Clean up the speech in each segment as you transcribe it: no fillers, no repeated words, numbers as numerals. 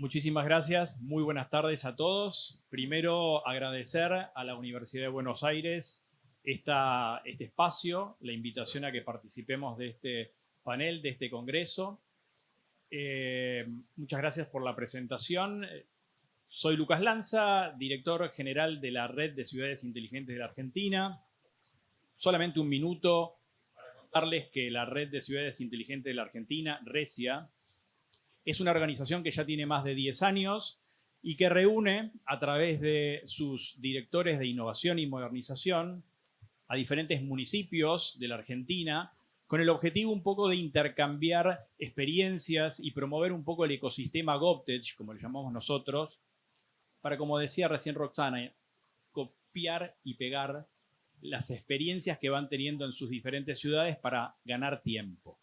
Muchísimas gracias, muy buenas tardes a todos. Primero agradecer a la Universidad de Buenos Aires este espacio, la invitación a que participemos de este panel, de este congreso. Muchas gracias por la presentación. Soy Lucas Lanza, director general de la Red de Ciudades Inteligentes de la Argentina. Solamente un minuto para contarles que la Red de Ciudades Inteligentes de la Argentina, RECIA, es una organización que ya tiene más de 10 años y que reúne a través de sus directores de innovación y modernización a diferentes municipios de la Argentina con el objetivo un poco de intercambiar experiencias y promover un poco el ecosistema GovTech, como le llamamos nosotros, para, como decía recién Roxana, copiar y pegar las experiencias que van teniendo en sus diferentes ciudades para ganar tiempo.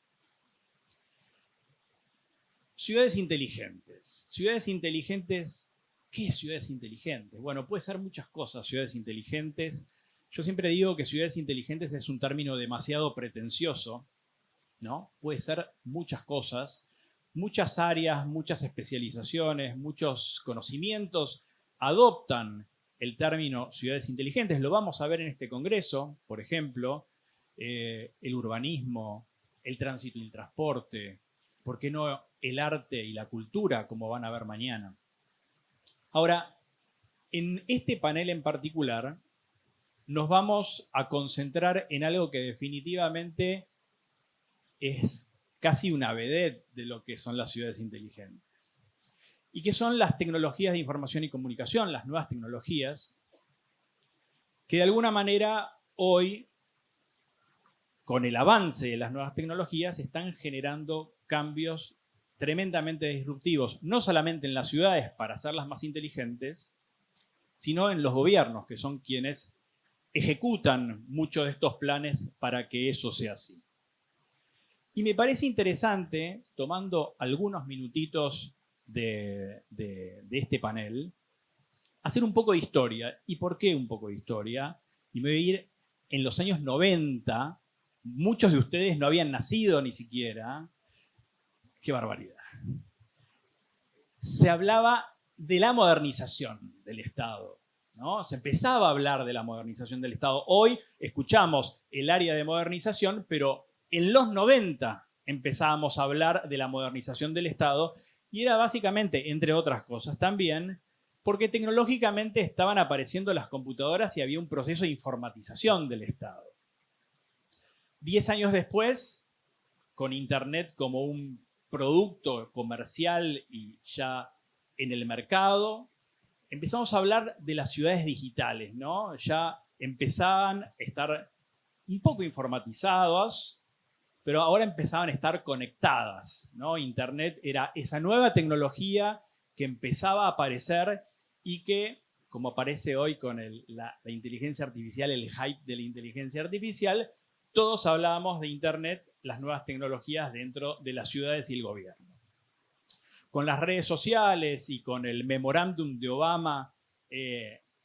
Ciudades inteligentes. Ciudades inteligentes, ¿qué es ciudades inteligentes? Bueno, puede ser muchas cosas ciudades inteligentes. Yo siempre digo que ciudades inteligentes es un término demasiado pretencioso, ¿no? Puede ser muchas cosas, muchas áreas, muchas especializaciones, muchos conocimientos adoptan el término ciudades inteligentes. Lo vamos a ver en este congreso, por ejemplo, el urbanismo, el tránsito y el transporte, ¿por qué no el arte y la cultura, como van a ver mañana? Ahora, en este panel en particular, nos vamos a concentrar en algo que definitivamente es casi una vedette de lo que son las ciudades inteligentes. Y que son las tecnologías de información y comunicación, las nuevas tecnologías, que de alguna manera hoy, con el avance de las nuevas tecnologías, están generando cambios tremendamente disruptivos, no solamente en las ciudades para hacerlas más inteligentes, sino en los gobiernos, que son quienes ejecutan muchos de estos planes para que eso sea así. Y me parece interesante, tomando algunos minutitos de este panel, hacer un poco de historia. ¿Y por qué un poco de historia? Y me voy a ir en los años 90, muchos de ustedes no habían nacido ni siquiera. ¡Qué barbaridad! Se hablaba de la modernización del Estado, ¿no? Se empezaba a hablar de la modernización del Estado. Hoy escuchamos el área de modernización, pero en los 90 empezábamos a hablar de la modernización del Estado y era básicamente, entre otras cosas también, porque tecnológicamente estaban apareciendo las computadoras y había un proceso de informatización del Estado. 10 años después, con Internet como un producto comercial y ya en el mercado, empezamos a hablar de las ciudades digitales, ¿no? Ya empezaban a estar un poco informatizadas, pero ahora empezaban a estar conectadas, ¿no? Internet era esa nueva tecnología que empezaba a aparecer y que, como aparece hoy con la inteligencia artificial, el hype de la inteligencia artificial, todos hablábamos de Internet, las nuevas tecnologías dentro de las ciudades y el gobierno. Con las redes sociales y con el memorándum de Obama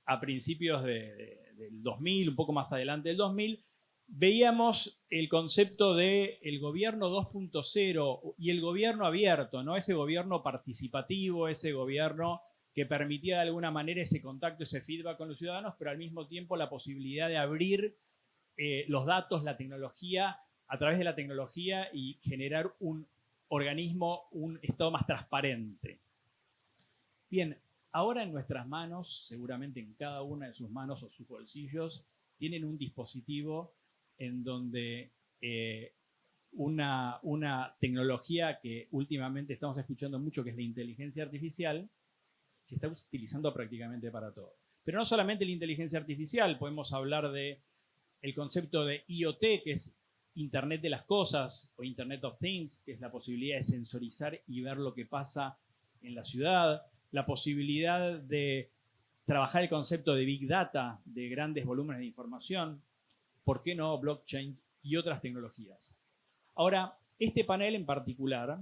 a principios del 2000, un poco más adelante del 2000, veíamos el concepto del gobierno 2.0 y el gobierno abierto, ¿no? Ese gobierno participativo, ese gobierno que permitía de alguna manera ese contacto, ese feedback con los ciudadanos, pero al mismo tiempo la posibilidad de abrir los datos, la tecnología, a través de la tecnología y generar un organismo, un Estado más transparente. Bien, ahora en nuestras manos, seguramente en cada una de sus manos o sus bolsillos, tienen un dispositivo en donde una tecnología que últimamente estamos escuchando mucho, que es la inteligencia artificial, se está utilizando prácticamente para todo. Pero no solamente la inteligencia artificial, podemos hablar de el concepto de IoT, que es Internet de las Cosas, o Internet of Things, que es la posibilidad de sensorizar y ver lo que pasa en la ciudad, la posibilidad de trabajar el concepto de Big Data, de grandes volúmenes de información, ¿por qué no blockchain y otras tecnologías? Ahora, este panel en particular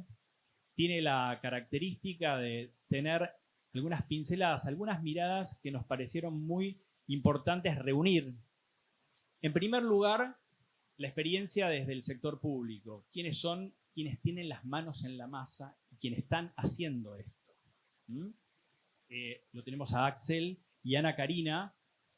tiene la característica de tener algunas pinceladas, algunas miradas que nos parecieron muy importantes reunir. En primer lugar, la experiencia desde el sector público. ¿Quiénes son quienes tienen las manos en la masa y quienes están haciendo esto? ¿Mm? Lo tenemos a Axel y Ana Karina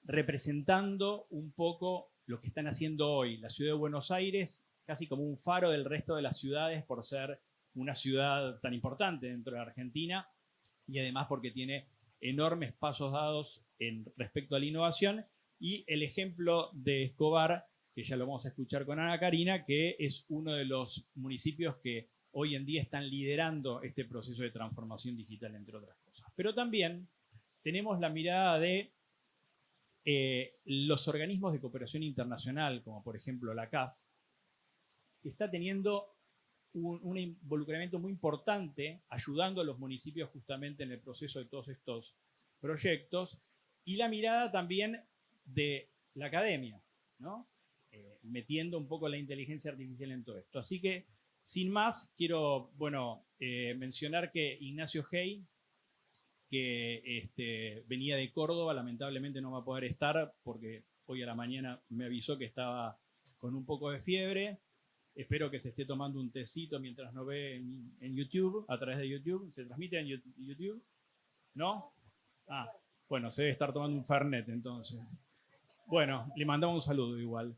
representando un poco lo que están haciendo hoy. La ciudad de Buenos Aires, casi como un faro del resto de las ciudades por ser una ciudad tan importante dentro de Argentina y además porque tiene enormes pasos dados respecto a la innovación. Y el ejemplo de Escobar, que ya lo vamos a escuchar con Ana Karina, que es uno de los municipios que hoy en día están liderando este proceso de transformación digital, entre otras cosas. Pero también tenemos la mirada de los organismos de cooperación internacional, como por ejemplo la CAF, que está teniendo un involucramiento muy importante ayudando a los municipios justamente en el proceso de todos estos proyectos, y la mirada también de la academia, ¿no? Metiendo un poco la inteligencia artificial en todo esto. Así que, sin más, quiero mencionar que Ignacio Hey, que venía de Córdoba, lamentablemente no va a poder estar porque hoy a la mañana me avisó que estaba con un poco de fiebre. Espero que se esté tomando un tecito mientras nos ve en YouTube, a través de YouTube. ¿Se transmite en YouTube? ¿No? Ah, bueno, se debe estar tomando un Fernet entonces. Bueno, le mandamos un saludo igual.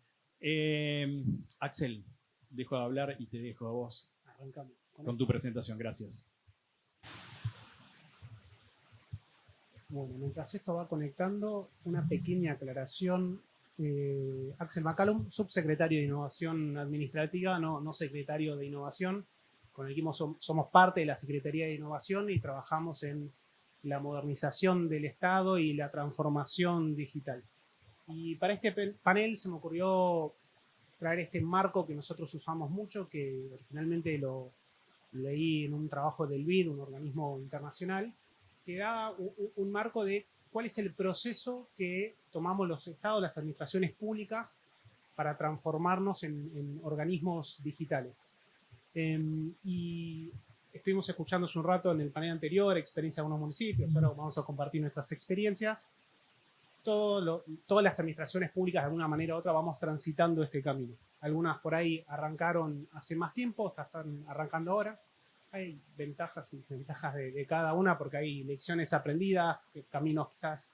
Axel, dejo de hablar y te dejo a vos. Arrancamos con tu presentación. Gracias. Bueno, mientras esto va conectando, una pequeña aclaración. Axel McCallum, subsecretario de Innovación Administrativa, no secretario de Innovación. Con el equipo somos parte de la Secretaría de Innovación y trabajamos en la modernización del Estado y la transformación digital. Y para este panel se me ocurrió traer este marco que nosotros usamos mucho, que originalmente lo leí en un trabajo del BID, un organismo internacional, que da un marco de cuál es el proceso que tomamos los estados, las administraciones públicas, para transformarnos en organismos digitales. Y estuvimos escuchando hace un rato en el panel anterior experiencia de algunos municipios, ahora vamos a compartir nuestras experiencias. Todas las administraciones públicas de alguna manera u otra vamos transitando este camino. Algunas por ahí arrancaron hace más tiempo, otras están arrancando ahora. Hay ventajas y desventajas de cada una porque hay lecciones aprendidas, caminos quizás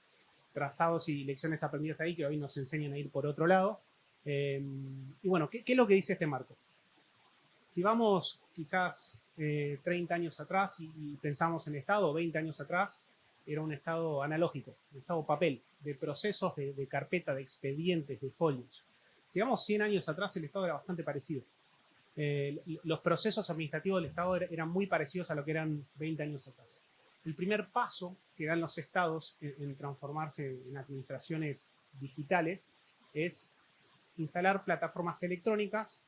trazados y lecciones aprendidas ahí que hoy nos enseñan a ir por otro lado. Y bueno, ¿qué es lo que dice este marco? Si vamos quizás 30 años atrás y pensamos en el Estado, 20 años atrás, era un Estado analógico, un Estado papel, de procesos, de carpeta, de expedientes, de folios. Si vamos 100 años atrás, el Estado era bastante parecido. Los procesos administrativos del Estado eran muy parecidos a lo que eran 20 años atrás. El primer paso que dan los estados en transformarse en administraciones digitales es instalar plataformas electrónicas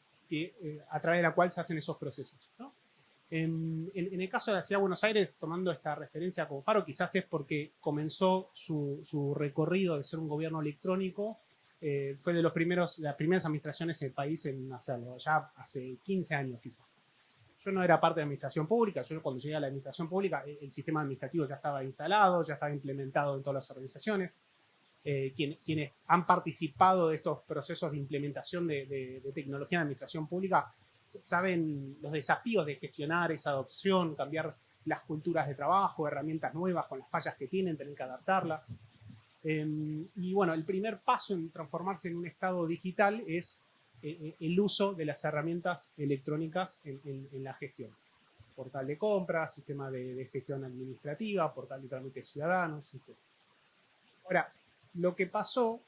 a través de la cual se hacen esos procesos, ¿no? En el caso de la Ciudad de Buenos Aires, tomando esta referencia como faro, quizás es porque comenzó su recorrido de ser un gobierno electrónico. Fue de las primeras administraciones en el país en hacerlo, ya hace 15 años quizás. Yo no era parte de la administración pública, yo cuando llegué a la administración pública el sistema administrativo ya estaba instalado, ya estaba implementado en todas las organizaciones. Quienes han participado de estos procesos de implementación de tecnología en la administración pública saben los desafíos de gestionar esa adopción, cambiar las culturas de trabajo, herramientas nuevas con las fallas que tienen, tener que adaptarlas. Y bueno, el primer paso en transformarse en un estado digital es el uso de las herramientas electrónicas en la gestión. Portal de compras, sistema de gestión administrativa, portal de trámites ciudadanos, etc. Ahora, lo que pasó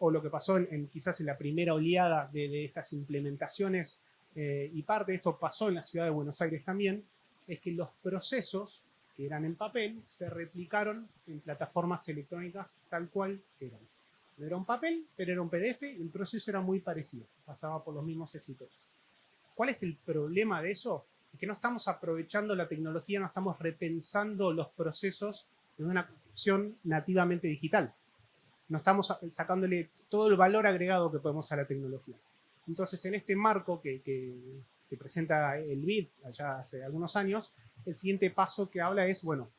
quizás en la primera oleada de estas implementaciones, y parte de esto pasó en la ciudad de Buenos Aires también, es que los procesos que eran en papel se replicaron en plataformas electrónicas tal cual eran. No era un papel, pero era un PDF y el proceso era muy parecido, pasaba por los mismos escritorios. ¿Cuál es el problema de eso? Es que no estamos aprovechando la tecnología, no estamos repensando los procesos de una concepción nativamente digital. No estamos sacándole todo el valor agregado que podemos a la tecnología. Entonces, en este marco que presenta el BID allá hace algunos años, el siguiente paso que habla es, bueno,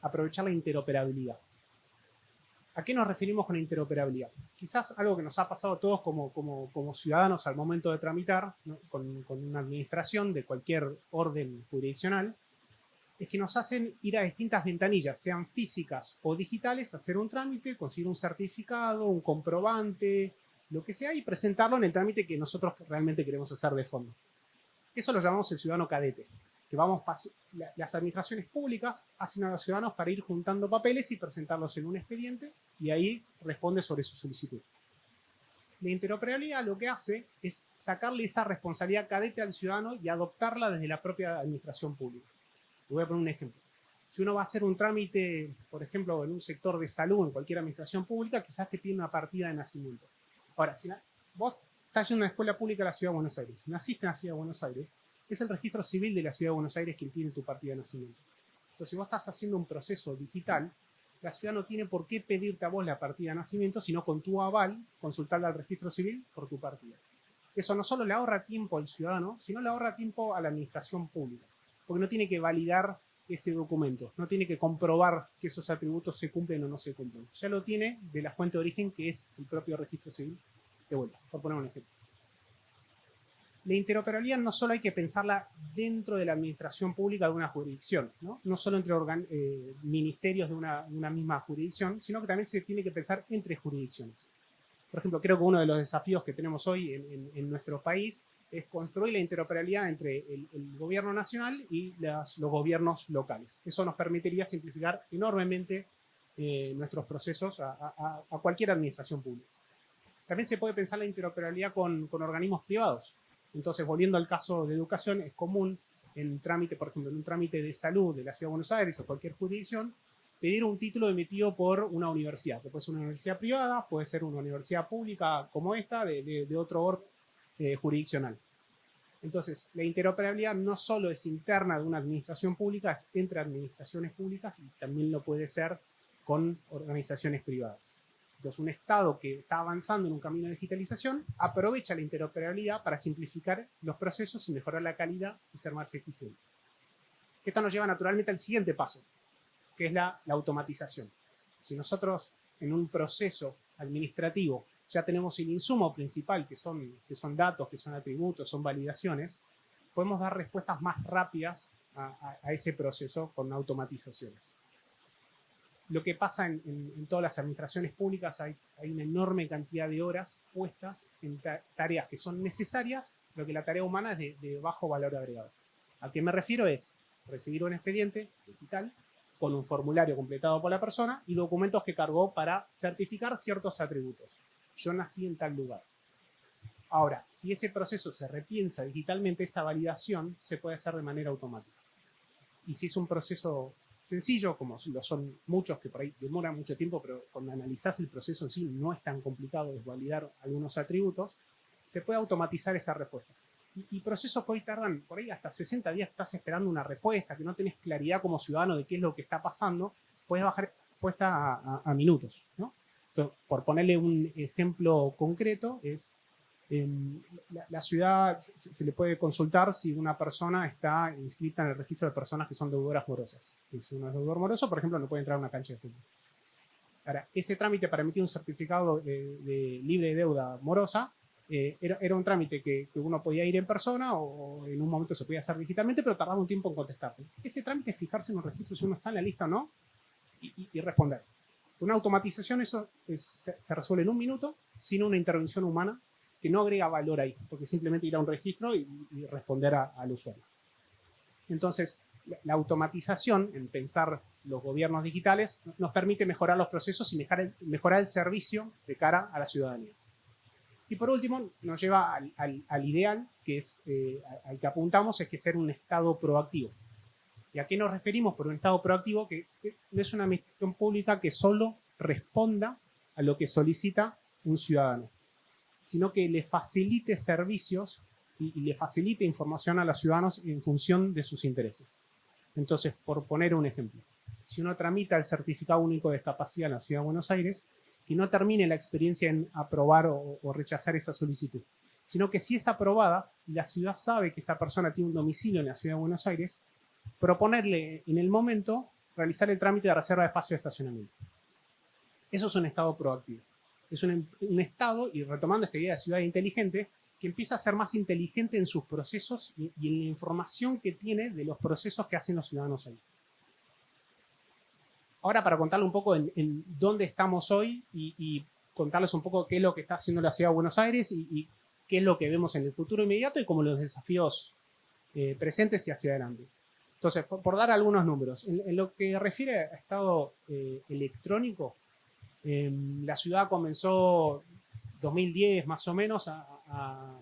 aprovechar la interoperabilidad. ¿A qué nos referimos con interoperabilidad? Quizás algo que nos ha pasado a todos como ciudadanos al momento de tramitar, ¿no? con una administración de cualquier orden jurisdiccional, es que nos hacen ir a distintas ventanillas, sean físicas o digitales, hacer un trámite, conseguir un certificado, un comprobante, lo que sea, y presentarlo en el trámite que nosotros realmente queremos hacer de fondo. Eso lo llamamos el ciudadano cadete, que las administraciones públicas hacen a los ciudadanos para ir juntando papeles y presentarlos en un expediente, y ahí responde sobre su solicitud. La interoperabilidad lo que hace es sacarle esa responsabilidad cadete al ciudadano y adoptarla desde la propia administración pública. Le voy a poner un ejemplo. Si uno va a hacer un trámite, por ejemplo, en un sector de salud, en cualquier administración pública, quizás te pide una partida de nacimiento. Ahora, si vos estás en una escuela pública de la Ciudad de Buenos Aires, naciste en la Ciudad de Buenos Aires, es el registro civil de la Ciudad de Buenos Aires quien tiene tu partida de nacimiento. Entonces, si vos estás haciendo un proceso digital, la ciudad no tiene por qué pedirte a vos la partida de nacimiento, sino con tu aval, consultarla al registro civil por tu partida. Eso no solo le ahorra tiempo al ciudadano, sino le ahorra tiempo a la administración pública, porque no tiene que validar ese documento, no tiene que comprobar que esos atributos se cumplen o no se cumplen. Ya lo tiene de la fuente de origen, que es el propio registro civil. De vuelta, por poner un ejemplo. La interoperabilidad no solo hay que pensarla dentro de la administración pública de una jurisdicción, no solo entre ministerios de una misma jurisdicción, sino que también se tiene que pensar entre jurisdicciones. Por ejemplo, creo que uno de los desafíos que tenemos hoy en nuestro país es construir la interoperabilidad entre el gobierno nacional y los gobiernos locales. Eso nos permitiría simplificar enormemente nuestros procesos a cualquier administración pública. También se puede pensar la interoperabilidad con organismos privados. Entonces, volviendo al caso de educación, es común en trámite, por ejemplo, en un trámite de salud de la Ciudad de Buenos Aires o cualquier jurisdicción, pedir un título emitido por una universidad, que puede ser una universidad privada, puede ser una universidad pública como esta, de otro orden jurisdiccional. Entonces, la interoperabilidad no solo es interna de una administración pública, es entre administraciones públicas y también lo puede ser con organizaciones privadas. Entonces, un Estado que está avanzando en un camino de digitalización aprovecha la interoperabilidad para simplificar los procesos y mejorar la calidad y ser más eficiente. Esto nos lleva naturalmente al siguiente paso, que es la automatización. Si nosotros en un proceso administrativo ya tenemos el insumo principal, que son datos, que son atributos, son validaciones, podemos dar respuestas más rápidas a ese proceso con automatizaciones. Lo que pasa en todas las administraciones públicas, hay una enorme cantidad de horas puestas en tareas que son necesarias, pero que la tarea humana es de bajo valor agregado. ¿A qué me refiero? Es recibir un expediente digital con un formulario completado por la persona y documentos que cargó para certificar ciertos atributos. Yo nací en tal lugar. Ahora, si ese proceso se repiensa digitalmente, esa validación se puede hacer de manera automática. Y si es un proceso sencillo, como lo son muchos que por ahí demoran mucho tiempo, pero cuando analizás el proceso en sí no es tan complicado desvalidar algunos atributos, se puede automatizar esa respuesta. Y procesos que hoy tardan por ahí hasta 60 días, estás esperando una respuesta, que no tenés claridad como ciudadano de qué es lo que está pasando, puedes bajar esa respuesta a minutos, ¿no? Entonces, por ponerle un ejemplo concreto, es la ciudad se le puede consultar si una persona está inscrita en el registro de personas que son deudoras morosas. Y si uno es deudor moroso, por ejemplo, no puede entrar a una cancha de fútbol. Ahora, ese trámite para emitir un certificado de libre de deuda morosa era un trámite que uno podía ir en persona o en un momento se podía hacer digitalmente, pero tardaba un tiempo en contestarte. Ese trámite es fijarse en un registro si uno está en la lista o no y responder. Una automatización, eso se resuelve en un minuto sin una intervención humana que no agrega valor ahí, porque simplemente ir a un registro y responder al usuario. Entonces, la automatización en pensar los gobiernos digitales nos permite mejorar los procesos y mejorar el servicio de cara a la ciudadanía. Y por último, nos lleva al ideal, que es al que apuntamos, es que ser un Estado proactivo. ¿Y a qué nos referimos por un Estado proactivo? Que no es una administración pública que solo responda a lo que solicita un ciudadano, sino que le facilite servicios y le facilite información a los ciudadanos en función de sus intereses. Entonces, por poner un ejemplo, si uno tramita el certificado único de discapacidad en la Ciudad de Buenos Aires, que no termine la experiencia en aprobar o rechazar esa solicitud, sino que si es aprobada y la ciudad sabe que esa persona tiene un domicilio en la Ciudad de Buenos Aires, proponerle en el momento realizar el trámite de reserva de espacio de estacionamiento. Eso es un Estado proactivo. Es un Estado, y retomando esta idea de ciudad inteligente, que empieza a ser más inteligente en sus procesos y en la información que tiene de los procesos que hacen los ciudadanos ahí. Ahora, para contarle un poco en dónde estamos hoy y contarles un poco qué es lo que está haciendo la Ciudad de Buenos Aires y qué es lo que vemos en el futuro inmediato y como los desafíos presentes y hacia adelante. Entonces, por dar algunos números, en lo que refiere a estado electrónico, la ciudad comenzó 2010 más o menos a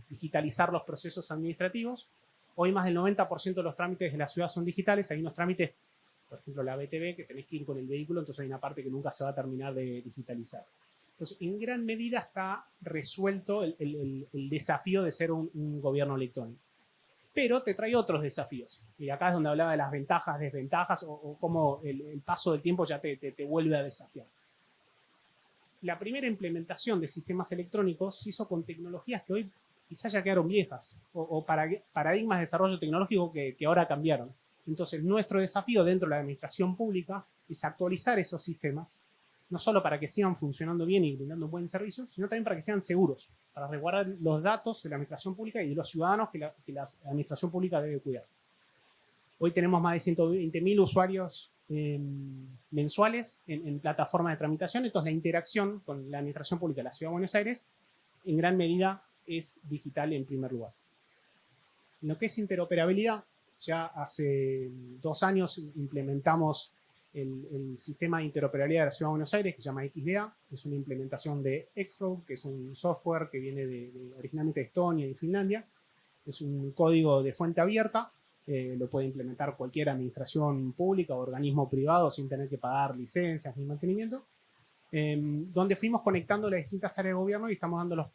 digitalizar los procesos administrativos. Hoy más del 90% de los trámites de la ciudad son digitales. Hay unos trámites, por ejemplo la BTV, que tenés que ir con el vehículo, entonces hay una parte que nunca se va a terminar de digitalizar. Entonces, en gran medida está resuelto el desafío de ser un gobierno electrónico. Pero te trae otros desafíos. Y acá es donde hablaba de las ventajas, desventajas, o cómo el paso del tiempo ya te vuelve a desafiar. La primera implementación de sistemas electrónicos se hizo con tecnologías que hoy quizás ya quedaron viejas, o paradigmas de desarrollo tecnológico que ahora cambiaron. Entonces, nuestro desafío dentro de la administración pública es actualizar esos sistemas, no solo para que sigan funcionando bien y brindando un buen servicio, sino también para que sean seguros, para resguardar los datos de la administración pública y de los ciudadanos que la administración pública debe cuidar. Hoy tenemos más de 120.000 usuarios mensuales en plataformas de tramitación, entonces la interacción con la administración pública de la Ciudad de Buenos Aires en gran medida es digital en primer lugar. En lo que es interoperabilidad, ya hace 2 años implementamos el sistema de interoperabilidad de la Ciudad de Buenos Aires, que se llama XDA, es una implementación de Xroad, que es un software que viene originalmente de Estonia y Finlandia. Es un código de fuente abierta, lo puede implementar cualquier administración pública o organismo privado sin tener que pagar licencias ni mantenimiento, donde fuimos conectando las distintas áreas de gobierno y estamos dando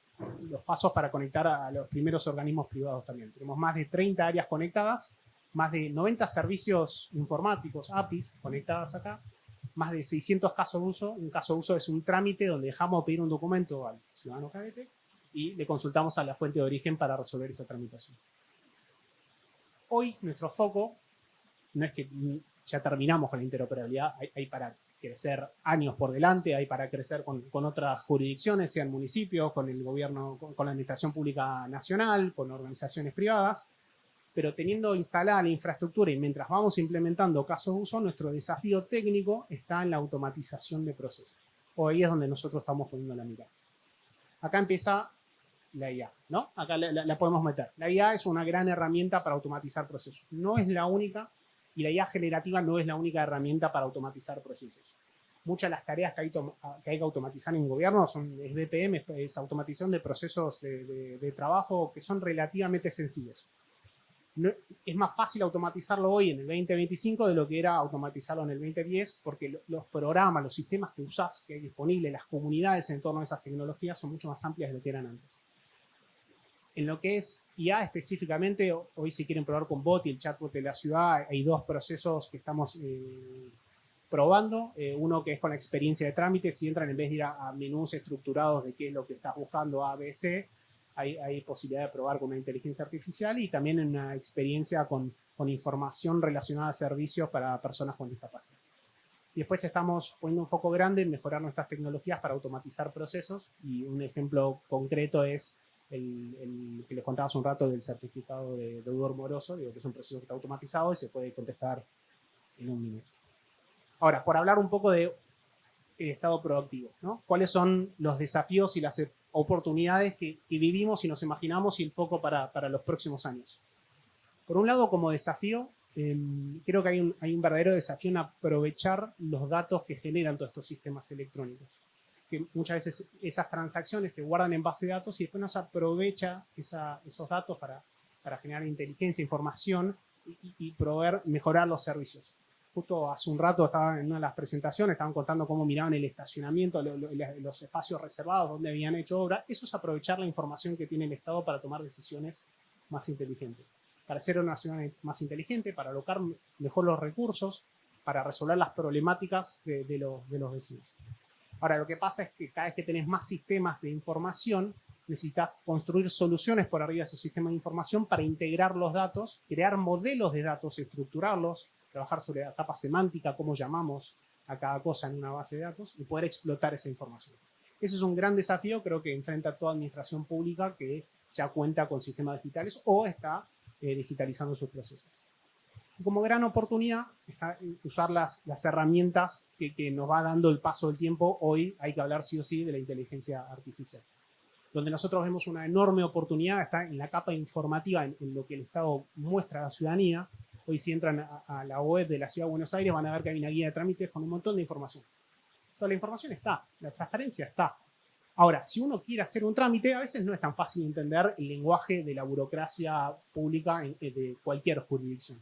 los pasos para conectar a los primeros organismos privados también. Tenemos más de 30 áreas conectadas, más de 90 servicios informáticos, APIs, conectadas acá, más de 600 casos de uso. Un caso de uso es un trámite donde dejamos pedir un documento al ciudadano cadete y le consultamos a la fuente de origen para resolver esa tramitación. Hoy nuestro foco no es que ya terminamos con la interoperabilidad, hay para crecer años por delante, hay para crecer con otras jurisdicciones, sean municipios, con el gobierno, con la administración pública nacional, con organizaciones privadas, pero teniendo instalada la infraestructura y mientras vamos implementando casos de uso, nuestro desafío técnico está en la automatización de procesos. Hoy es donde nosotros estamos poniendo la mirada. Acá empieza la IA, ¿no? Acá la podemos meter. La IA es una gran herramienta para automatizar procesos. No es la única, y la IA generativa no es la única herramienta para automatizar procesos. Muchas de las tareas que hay que automatizar en gobierno es BPM, es automatización de procesos de trabajo que son relativamente sencillos. No, es más fácil automatizarlo hoy en el 2025 de lo que era automatizarlo en el 2010, porque los programas, los sistemas que usás, que hay disponibles, las comunidades en torno a esas tecnologías son mucho más amplias de lo que eran antes. En lo que es IA específicamente, hoy si quieren probar con bot y el chatbot de la ciudad, hay 2 procesos que estamos probando. Uno que es con la experiencia de trámite, si entran en vez de ir a menús estructurados de qué es lo que estás buscando A, B, C, hay posibilidad de probar con una inteligencia artificial y también en una experiencia con información relacionada a servicios para personas con discapacidad. Y después estamos poniendo un foco grande en mejorar nuestras tecnologías para automatizar procesos y un ejemplo concreto es el que les contaba hace un rato del certificado de deudor moroso, digo que es un proceso que está automatizado y se puede contestar en 1 minuto. Ahora, por hablar un poco de estado proactivo, ¿no? ¿Cuáles son los desafíos y las oportunidades que vivimos y nos imaginamos y el foco para los próximos años? Por un lado, como desafío, creo que hay un verdadero desafío en aprovechar los datos que generan todos estos sistemas electrónicos. Que muchas veces esas transacciones se guardan en base de datos y después no se aprovecha esos datos para generar inteligencia, información y mejorar los servicios. Justo hace un rato estaba en una de las presentaciones, estaban contando cómo miraban el estacionamiento, los espacios reservados donde habían hecho obra. Eso es aprovechar la información que tiene el Estado para tomar decisiones más inteligentes. Para ser una ciudad más inteligente, para alocar mejor los recursos, para resolver las problemáticas de los vecinos. Ahora, lo que pasa es que cada vez que tenés más sistemas de información, necesitas construir soluciones por arriba de esos sistemas de información para integrar los datos, crear modelos de datos, estructurarlos, trabajar sobre la capa semántica, cómo llamamos a cada cosa en una base de datos y poder explotar esa información. Ese es un gran desafío, creo que enfrenta toda administración pública que ya cuenta con sistemas digitales o está digitalizando sus procesos. Y como gran oportunidad está usar las herramientas que nos va dando el paso del tiempo. Hoy hay que hablar sí o sí de la inteligencia artificial. Donde nosotros vemos una enorme oportunidad está en la capa informativa, en lo que el Estado muestra a la ciudadanía. Hoy si entran a la web de la Ciudad de Buenos Aires van a ver que hay una guía de trámites con un montón de información. Toda la información está, la transparencia está. Ahora, si uno quiere hacer un trámite, a veces no es tan fácil entender el lenguaje de la burocracia pública de cualquier jurisdicción.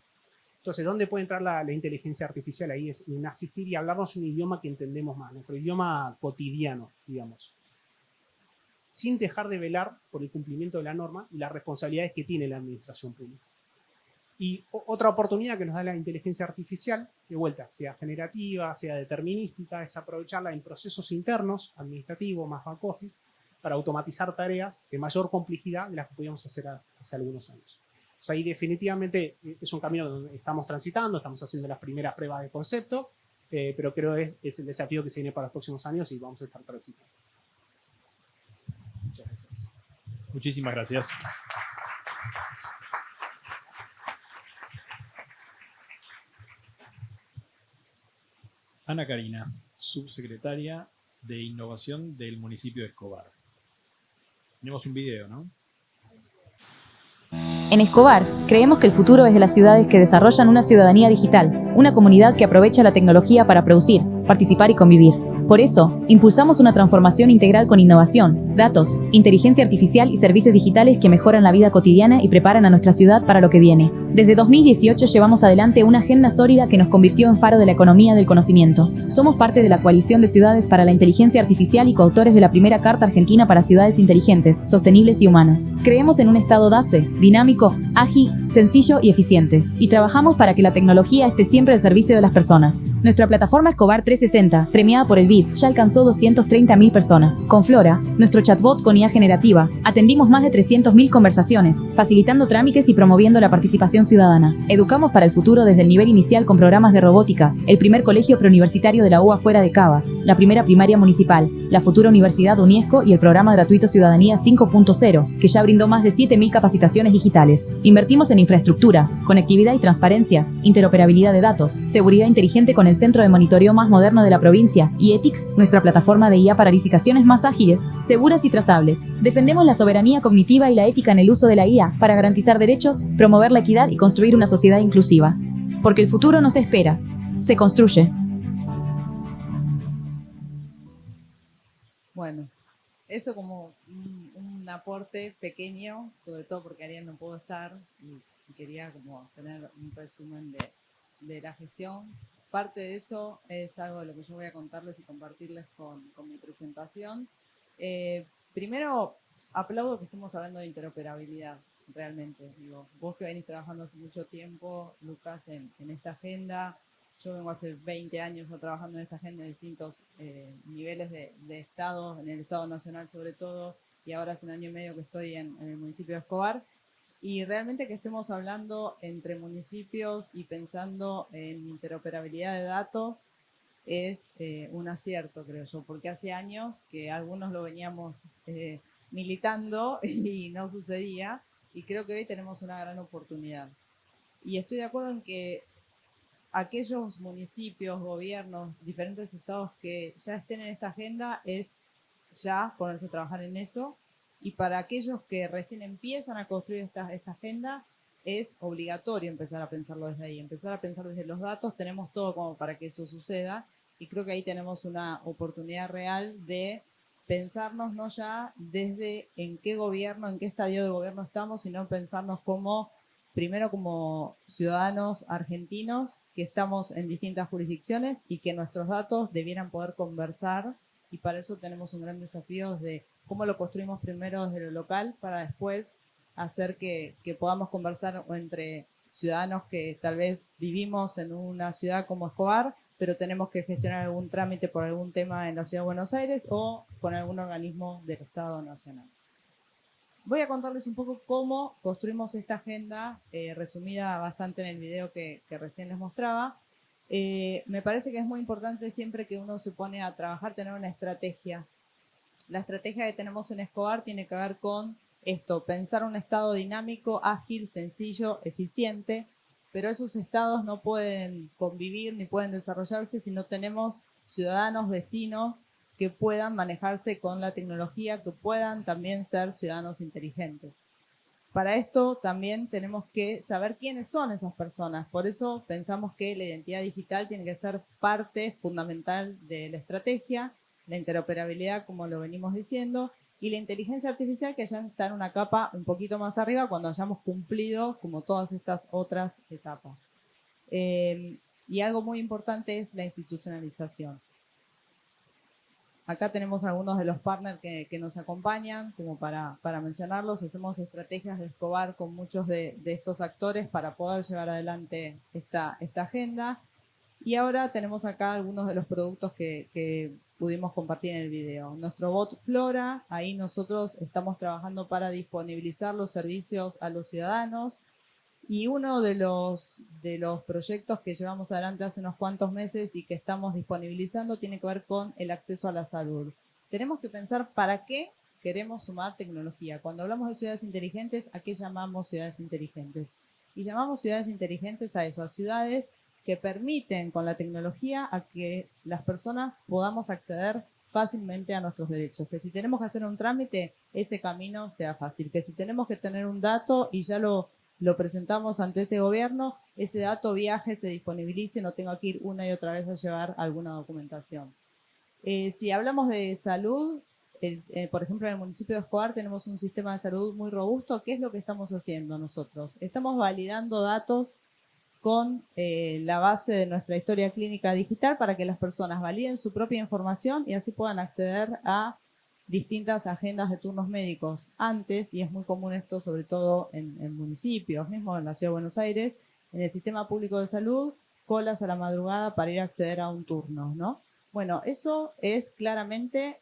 Entonces, ¿dónde puede entrar la inteligencia artificial? Ahí es en asistir y hablarnos un idioma que entendemos más, nuestro idioma cotidiano, digamos, sin dejar de velar por el cumplimiento de la norma y las responsabilidades que tiene la administración pública. Y otra oportunidad que nos da la inteligencia artificial, de vuelta, sea generativa, sea determinística, es aprovecharla en procesos internos, administrativos, más back office, para automatizar tareas de mayor complejidad de las que podíamos hacer hace algunos años. O sea, ahí definitivamente es un camino donde estamos transitando, estamos haciendo las primeras pruebas de concepto, pero creo que es el desafío que se viene para los próximos años y vamos a estar transitando. Muchas gracias. Muchísimas gracias. Ana Karina, subsecretaria de Innovación del municipio de Escobar. Tenemos un video, ¿no? En Escobar, creemos que el futuro es de las ciudades que desarrollan una ciudadanía digital, una comunidad que aprovecha la tecnología para producir, participar y convivir. Por eso, impulsamos una transformación integral con innovación, datos, inteligencia artificial y servicios digitales que mejoran la vida cotidiana y preparan a nuestra ciudad para lo que viene. Desde 2018 llevamos adelante una agenda sólida que nos convirtió en faro de la economía del conocimiento. Somos parte de la Coalición de Ciudades para la Inteligencia Artificial y coautores de la primera Carta Argentina para Ciudades Inteligentes, Sostenibles y Humanas. Creemos en un Estado DACE, dinámico, ágil, sencillo y eficiente. Y trabajamos para que la tecnología esté siempre al servicio de las personas. Nuestra plataforma Escobar 360, premiada por el BID, ya alcanzó 230.000 personas. Con Flora, nuestro chatbot con IA generativa, atendimos más de 300.000 conversaciones, facilitando trámites y promoviendo la participación ciudadana. Educamos para el futuro desde el nivel inicial con programas de robótica, el primer colegio preuniversitario de la UBA fuera de Cava, la primera primaria municipal, la futura Universidad UNIESCO y el programa gratuito Ciudadanía 5.0, que ya brindó más de 7.000 capacitaciones digitales. Invertimos en infraestructura, conectividad y transparencia, interoperabilidad de datos, seguridad inteligente con el centro de monitoreo más moderno de la provincia y Ethics, nuestra plataforma de IA para licitaciones más ágiles, seguras y trazables. Defendemos la soberanía cognitiva y la ética en el uso de la IA para garantizar derechos, promover la equidad y construir una sociedad inclusiva. Porque el futuro no se espera, se construye. Bueno, eso como un aporte pequeño, sobre todo porque Ariel no pudo estar y quería como tener un resumen de la gestión. Parte de eso es algo de lo que yo voy a contarles y compartirles con mi presentación. Primero, aplaudo que estemos hablando de interoperabilidad, realmente. Digo, vos que venís trabajando hace mucho tiempo, Lucas, en esta agenda. Yo vengo hace 20 años trabajando en esta agenda en distintos niveles de Estado, en el Estado Nacional sobre todo, y ahora hace 1 año y medio que estoy en el municipio de Escobar. Y realmente que estemos hablando entre municipios y pensando en interoperabilidad de datos es un acierto, creo yo, porque hace años que algunos lo veníamos militando y no sucedía, y creo que hoy tenemos una gran oportunidad. Y estoy de acuerdo en que aquellos municipios, gobiernos, diferentes estados que ya estén en esta agenda es ya ponerse a trabajar en eso. Y para aquellos que recién empiezan a construir esta agenda, es obligatorio empezar a pensarlo desde ahí, empezar a pensar desde los datos. Tenemos todo como para que eso suceda y creo que ahí tenemos una oportunidad real de pensarnos no ya desde en qué gobierno, en qué estadio de gobierno estamos, sino pensarnos como, primero como ciudadanos argentinos que estamos en distintas jurisdicciones y que nuestros datos debieran poder conversar, y para eso tenemos un gran desafío de cómo lo construimos primero desde lo local para después hacer que podamos conversar entre ciudadanos que tal vez vivimos en una ciudad como Escobar, pero tenemos que gestionar algún trámite por algún tema en la ciudad de Buenos Aires o con algún organismo del Estado Nacional. Voy a contarles un poco cómo construimos esta agenda, resumida bastante en el video que recién les mostraba. Me parece que es muy importante siempre que uno se pone a trabajar, tener una estrategia. La estrategia que tenemos en Escobar tiene que ver con esto, pensar un estado dinámico, ágil, sencillo, eficiente. pero esos estados no pueden convivir ni pueden desarrollarse si no tenemos ciudadanos, vecinos que puedan manejarse con la tecnología, que puedan también ser ciudadanos inteligentes. Para esto también tenemos que saber quiénes son esas personas. Por eso pensamos que la identidad digital tiene que ser parte fundamental de la estrategia, la interoperabilidad, como lo venimos diciendo, y la inteligencia artificial, que ya está en una capa un poquito más arriba cuando hayamos cumplido como todas estas otras etapas. Y algo muy importante es la institucionalización. Acá tenemos algunos de los partners que nos acompañan, como para mencionarlos. Hacemos estrategias de Escobar con muchos de estos actores para poder llevar adelante esta agenda. Y ahora tenemos acá algunos de los productos que pudimos compartir en el video. Nuestro bot Flora, ahí nosotros estamos trabajando para disponibilizar los servicios a los ciudadanos. Y uno de los proyectos que llevamos adelante hace unos cuantos meses y que estamos disponibilizando tiene que ver con el acceso a la salud. Tenemos que pensar para qué queremos sumar tecnología. Cuando hablamos de ciudades inteligentes, ¿a qué llamamos ciudades inteligentes? Y llamamos ciudades inteligentes a eso, a ciudades que permiten con la tecnología a que las personas podamos acceder fácilmente a nuestros derechos. Que si tenemos que hacer un trámite, ese camino sea fácil. Que si tenemos que tener un dato y ya lo presentamos ante ese gobierno, ese dato viaje, se disponibilice, no tengo que ir una y otra vez a llevar alguna documentación. Si hablamos de salud, por ejemplo, en el municipio de Escobar tenemos un sistema de salud muy robusto. ¿Qué es lo que estamos haciendo nosotros? Estamos validando datos con la base de nuestra historia clínica digital para que las personas validen su propia información y así puedan acceder a distintas agendas de turnos médicos antes, y es muy común esto sobre todo en municipios, mismo en la Ciudad de Buenos Aires, en el sistema público de salud, colas a la madrugada para ir a acceder a un turno, ¿no? Bueno, eso es claramente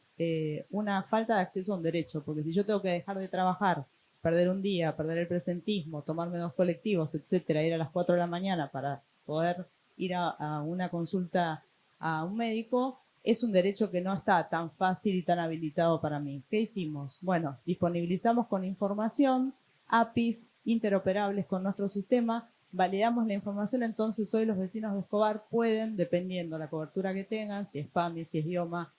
una falta de acceso a un derecho, porque si yo tengo que dejar de trabajar, perder un día, perder el presentismo, tomarme 2 colectivos, etcétera, ir a las 4 de la mañana para poder ir a una consulta a un médico, es un derecho que no está tan fácil y tan habilitado para mí. ¿Qué hicimos? Bueno, disponibilizamos con información, APIs interoperables con nuestro sistema, validamos la información, entonces hoy los vecinos de Escobar pueden, dependiendo de la cobertura que tengan, si es PAMI, si es IOMA,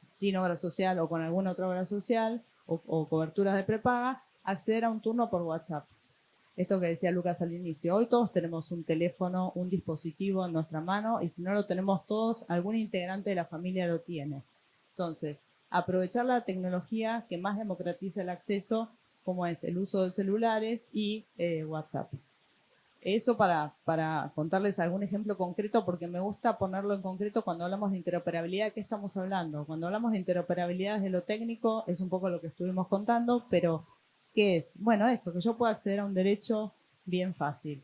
sin obra social o con alguna otra obra social, o coberturas de prepaga, acceder a un turno por WhatsApp. Esto que decía Lucas al inicio, hoy todos tenemos un teléfono, un dispositivo en nuestra mano, y si no lo tenemos todos, algún integrante de la familia lo tiene. Entonces, aprovechar la tecnología que más democratiza el acceso, como es el uso de celulares y WhatsApp. Eso para contarles algún ejemplo concreto, porque me gusta ponerlo en concreto cuando hablamos de interoperabilidad. ¿Qué estamos hablando? Cuando hablamos de interoperabilidad desde lo técnico, es un poco lo que estuvimos contando, pero ¿qué es? Bueno, eso, que yo pueda acceder a un derecho bien fácil.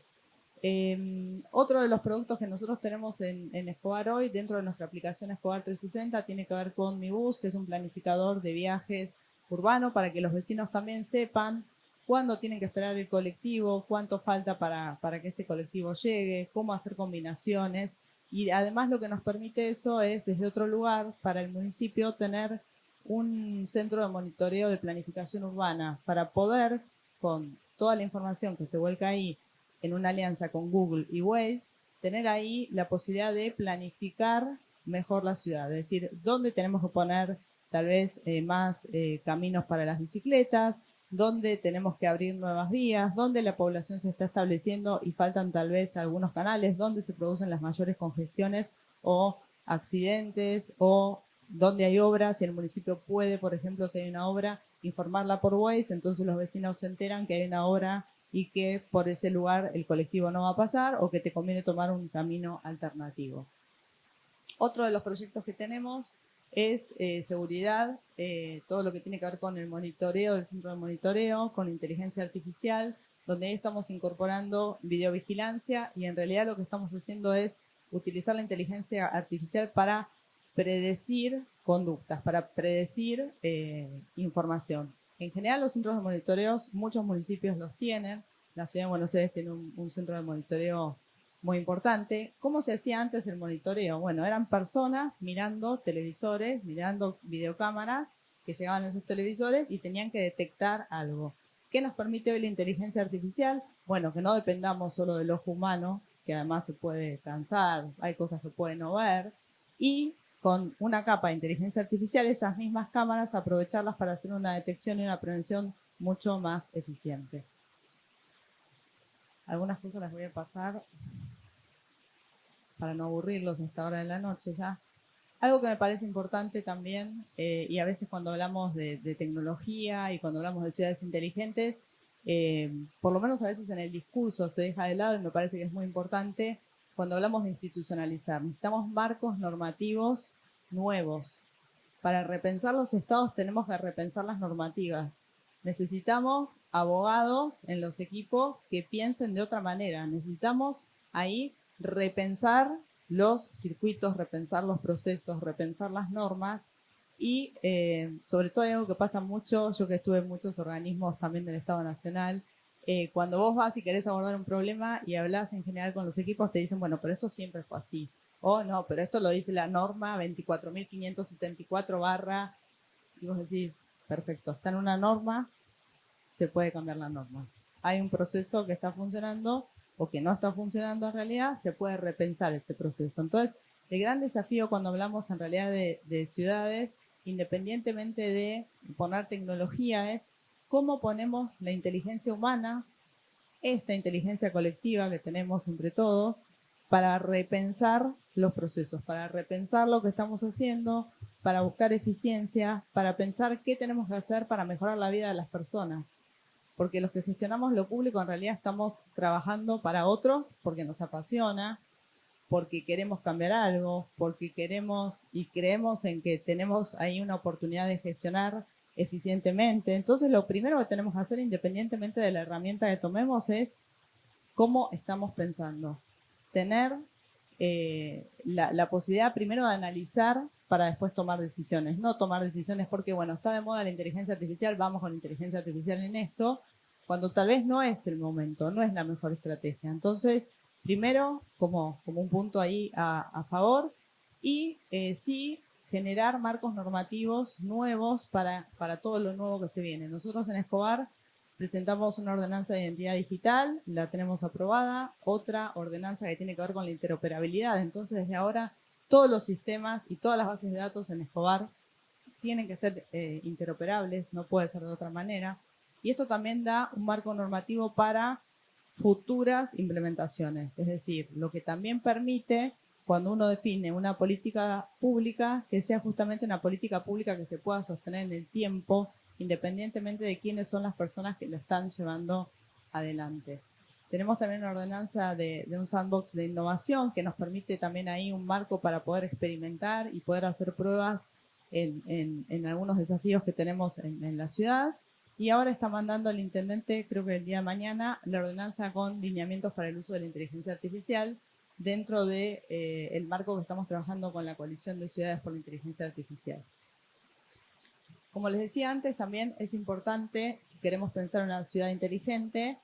Otro de los productos que nosotros tenemos en Escobar hoy, dentro de nuestra aplicación Escobar 360, tiene que ver con Mi Bus, que es un planificador de viajes urbano para que los vecinos también sepan cuándo tienen que esperar el colectivo, cuánto falta para que ese colectivo llegue, cómo hacer combinaciones. Y además lo que nos permite eso es, desde otro lugar, para el municipio, tener un centro de monitoreo de planificación urbana para poder, con toda la información que se vuelca ahí en una alianza con Google y Waze, tener ahí la posibilidad de planificar mejor la ciudad. Es decir, dónde tenemos que poner tal vez más caminos para las bicicletas, dónde tenemos que abrir nuevas vías, dónde la población se está estableciendo y faltan tal vez algunos canales, dónde se producen las mayores congestiones o accidentes, o donde hay obras, si el municipio puede, por ejemplo, si hay una obra, informarla por Waze, entonces los vecinos se enteran que hay una obra y que por ese lugar el colectivo no va a pasar o que te conviene tomar un camino alternativo. Otro de los proyectos que tenemos es seguridad, todo lo que tiene que ver con el monitoreo, el centro de monitoreo, con inteligencia artificial, donde ahí estamos incorporando videovigilancia, y en realidad lo que estamos haciendo es utilizar la inteligencia artificial para predecir conductas, para predecir información. En general los centros de monitoreo, muchos municipios los tienen. La Ciudad de Buenos Aires tiene un centro de monitoreo muy importante. ¿Cómo se hacía antes el monitoreo? Bueno, eran personas mirando televisores, mirando videocámaras que llegaban a esos televisores y tenían que detectar algo. ¿Qué nos permite hoy la inteligencia artificial? bueno, que no dependamos solo del ojo humano, que además se puede cansar, hay cosas que puede no ver, y con una capa de inteligencia artificial, esas mismas cámaras, aprovecharlas para hacer una detección y una prevención mucho más eficiente. Algunas cosas las voy a pasar para no aburrirlos a esta hora de la noche ya. Algo que me parece importante también, y a veces cuando hablamos de tecnología y cuando hablamos de ciudades inteligentes, por lo menos a veces en el discurso se deja de lado y me parece que es muy importante cuando hablamos de institucionalizar. Necesitamos marcos normativos nuevos. Para repensar los estados tenemos que repensar las normativas. Necesitamos abogados en los equipos que piensen de otra manera. Necesitamos ahí repensar los circuitos, repensar los procesos, repensar las normas y sobre todo hay algo que pasa mucho, yo que estuve en muchos organismos también del Estado Nacional, cuando vos vas y querés abordar un problema y hablas en general con los equipos, te dicen, bueno, pero esto siempre fue así. O no, pero esto lo dice la norma 24.574 y vos decís, perfecto, está en una norma, se puede cambiar la norma. Hay un proceso que está funcionando o que no está funcionando en realidad, se puede repensar ese proceso. Entonces, el gran desafío cuando hablamos en realidad de ciudades, independientemente de poner tecnología, es cómo ponemos la inteligencia humana, esta inteligencia colectiva que tenemos entre todos, para repensar los procesos, para repensar lo que estamos haciendo, para buscar eficiencia, para pensar qué tenemos que hacer para mejorar la vida de las personas. Porque los que gestionamos lo público en realidad estamos trabajando para otros porque nos apasiona, porque queremos cambiar algo, porque queremos y creemos en que tenemos ahí una oportunidad de gestionar eficientemente. Entonces, lo primero que tenemos que hacer, independientemente de la herramienta que tomemos, es cómo estamos pensando. Tener la posibilidad primero de analizar para después tomar decisiones. No tomar decisiones porque, bueno, está de moda la inteligencia artificial, vamos con la inteligencia artificial en esto, cuando tal vez no es el momento, no es la mejor estrategia. Entonces, primero, como un punto ahí a favor, y sí generar marcos normativos nuevos para todo lo nuevo que se viene. Nosotros en Escobar presentamos una ordenanza de identidad digital, la tenemos aprobada, otra ordenanza que tiene que ver con la interoperabilidad. Entonces, desde ahora, todos los sistemas y todas las bases de datos en Escobar tienen que ser interoperables, no puede ser de otra manera. Y esto también da un marco normativo para futuras implementaciones. Es decir, lo que también permite, cuando uno define una política pública, que sea justamente una política pública que se pueda sostener en el tiempo, independientemente de quiénes son las personas que lo están llevando adelante. Tenemos también una ordenanza de un sandbox de innovación que nos permite también ahí un marco para poder experimentar y poder hacer pruebas en algunos desafíos que tenemos en la ciudad. Y ahora está mandando al intendente, creo que el día de mañana, la ordenanza con lineamientos para el uso de la inteligencia artificial dentro del marco que estamos trabajando con la Coalición de Ciudades por la Inteligencia Artificial. Como les decía antes, también es importante, si queremos pensar en una ciudad inteligente,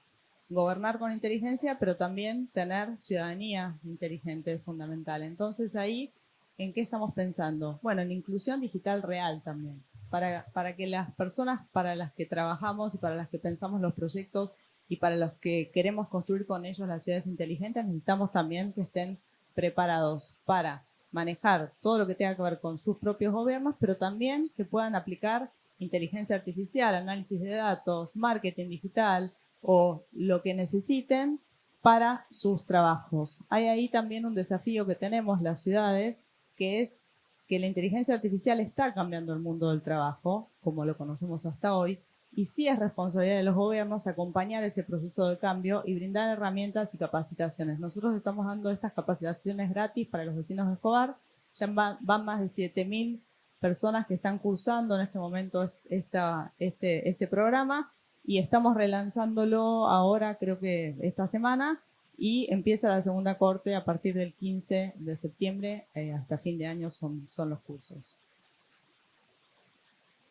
gobernar con inteligencia, pero también tener ciudadanía inteligente es fundamental. Entonces ahí, ¿en qué estamos pensando? Bueno, en inclusión digital real también, para que las personas para las que trabajamos y para las que pensamos los proyectos y para los que queremos construir con ellos las ciudades inteligentes, necesitamos también que estén preparados para manejar todo lo que tenga que ver con sus propios gobiernos, pero también que puedan aplicar inteligencia artificial, análisis de datos, marketing digital o lo que necesiten para sus trabajos. Hay ahí también un desafío que tenemos las ciudades, que es que la inteligencia artificial está cambiando el mundo del trabajo, como lo conocemos hasta hoy, y sí es responsabilidad de los gobiernos acompañar ese proceso de cambio y brindar herramientas y capacitaciones. Nosotros estamos dando estas capacitaciones gratis para los vecinos de Escobar. Ya van más de 7.000 personas que están cursando en este momento este programa y estamos relanzándolo ahora, creo que esta semana, y empieza la segunda corte a partir del 15 de septiembre hasta fin de año son los cursos.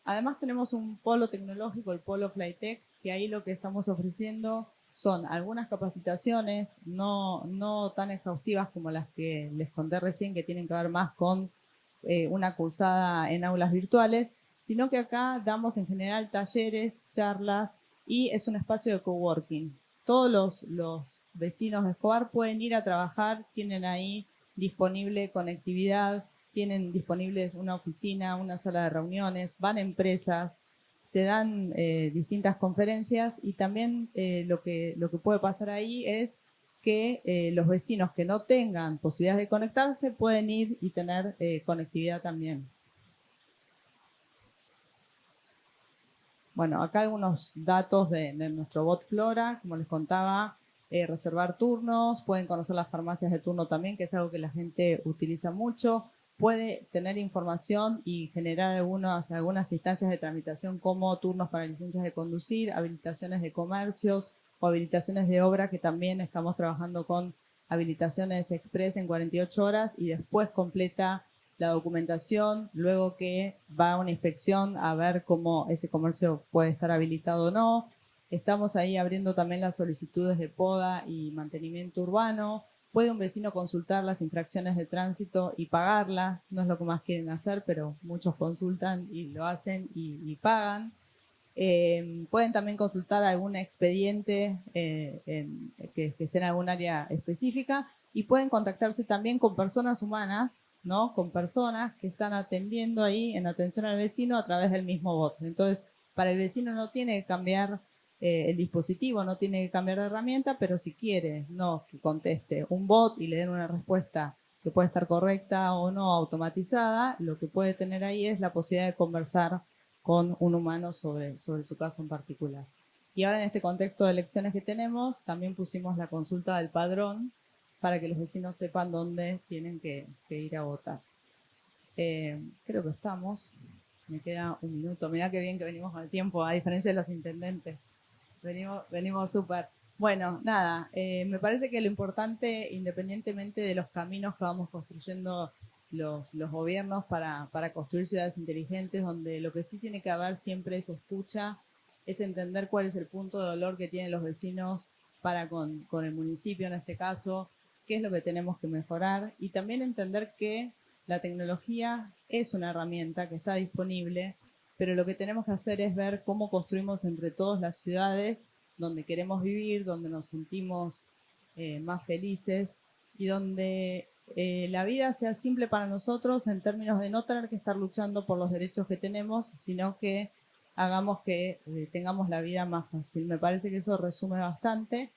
Además tenemos un polo tecnológico, el polo Flytech, que ahí lo que estamos ofreciendo son algunas capacitaciones no tan exhaustivas como las que les conté recién, que tienen que ver más con una cursada en aulas virtuales, sino que acá damos en general talleres, charlas y es un espacio de coworking. todos los vecinos de Escobar pueden ir a trabajar, tienen ahí disponible conectividad, tienen disponibles una oficina, una sala de reuniones, van a empresas, se dan distintas conferencias y también lo que puede pasar ahí es que los vecinos que no tengan posibilidades de conectarse pueden ir y tener conectividad también. Bueno, acá algunos datos de nuestro bot Flora, como les contaba, reservar turnos, pueden conocer las farmacias de turno también, que es algo que la gente utiliza mucho, puede tener información y generar algunas instancias de tramitación como turnos para licencias de conducir, habilitaciones de comercios o habilitaciones de obra, que también estamos trabajando con habilitaciones express en 48 horas y después completa la documentación, luego que va a una inspección a ver cómo ese comercio puede estar habilitado o no. Estamos ahí abriendo también las solicitudes de poda y mantenimiento urbano. Puede un vecino consultar las infracciones de tránsito y pagarlas. No es lo que más quieren hacer, pero muchos consultan y lo hacen y pagan. Pueden también consultar algún expediente que esté en algún área específica y pueden contactarse también con personas humanas, ¿no? Con personas que están atendiendo ahí en atención al vecino a través del mismo bot. Entonces, para el vecino no tiene que cambiar el dispositivo, no tiene que cambiar de herramienta, pero si quiere no que conteste un bot y le den una respuesta que puede estar correcta o no automatizada, lo que puede tener ahí es la posibilidad de conversar con un humano sobre su caso en particular. Y ahora en este contexto de elecciones que tenemos, también pusimos la consulta del padrón para que los vecinos sepan dónde tienen que ir a votar. Creo que estamos. Me queda un minuto. Mirá qué bien que venimos con el tiempo, a diferencia de los intendentes. Venimos súper. Bueno, nada, me parece que lo importante, independientemente de los caminos que vamos construyendo los gobiernos para construir ciudades inteligentes, donde lo que sí tiene que haber siempre es escucha, es entender cuál es el punto de dolor que tienen los vecinos para con el municipio en este caso, qué es lo que tenemos que mejorar y también entender que la tecnología es una herramienta que está disponible, pero lo que tenemos que hacer es ver cómo construimos entre todos las ciudades donde queremos vivir, donde nos sentimos más felices y donde la vida sea simple para nosotros en términos de no tener que estar luchando por los derechos que tenemos, sino que hagamos que tengamos la vida más fácil. Me parece que eso resume bastante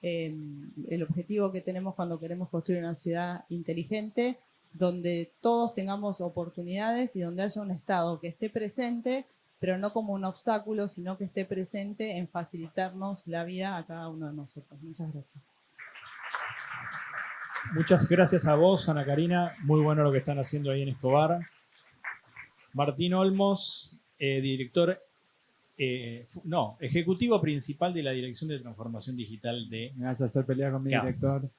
el objetivo que tenemos cuando queremos construir una ciudad inteligente, donde todos tengamos oportunidades y donde haya un Estado que esté presente, pero no como un obstáculo, sino que esté presente en facilitarnos la vida a cada uno de nosotros. Muchas gracias. Muchas gracias a vos, Ana Karina. Muy bueno lo que están haciendo ahí en Escobar. Martín Olmos, ejecutivo principal de la Dirección de Transformación Digital de... Me vas a hacer pelear con mi director.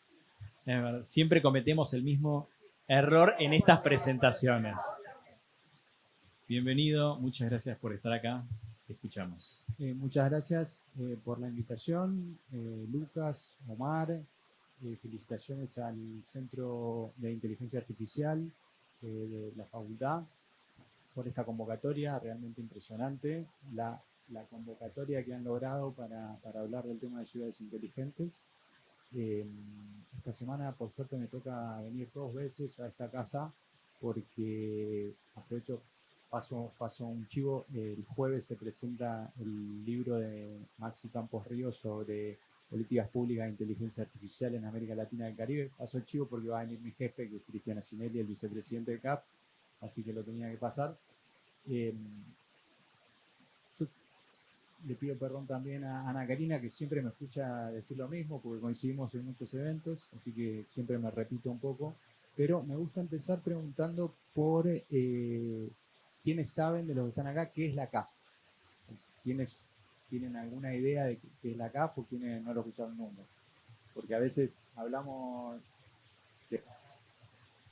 Siempre cometemos el mismo error en estas presentaciones. Bienvenido, muchas gracias por estar acá. Te escuchamos. Muchas gracias por la invitación, Lucas, Omar. Felicitaciones al Centro de Inteligencia Artificial de la Facultad por esta convocatoria realmente impresionante. La convocatoria que han logrado para hablar del tema de ciudades inteligentes. Esta semana, por suerte, me toca venir 2 veces a esta casa porque aprovecho, paso un chivo. El jueves se presenta el libro de Maxi Campos Ríos sobre políticas públicas de inteligencia artificial en América Latina y el Caribe. Paso el chivo porque va a venir mi jefe, que es Cristiana Sinelli, el vicepresidente del CAF, así que lo tenía que pasar. Yo le pido perdón también a Ana Karina, que siempre me escucha decir lo mismo, porque coincidimos en muchos eventos, así que siempre me repito un poco. Pero me gusta empezar preguntando por quiénes saben de los que están acá qué es la CAF. ¿Quiénes tienen alguna idea de qué es la CAF o quiénes no lo escucharon nunca? Porque a veces hablamos de...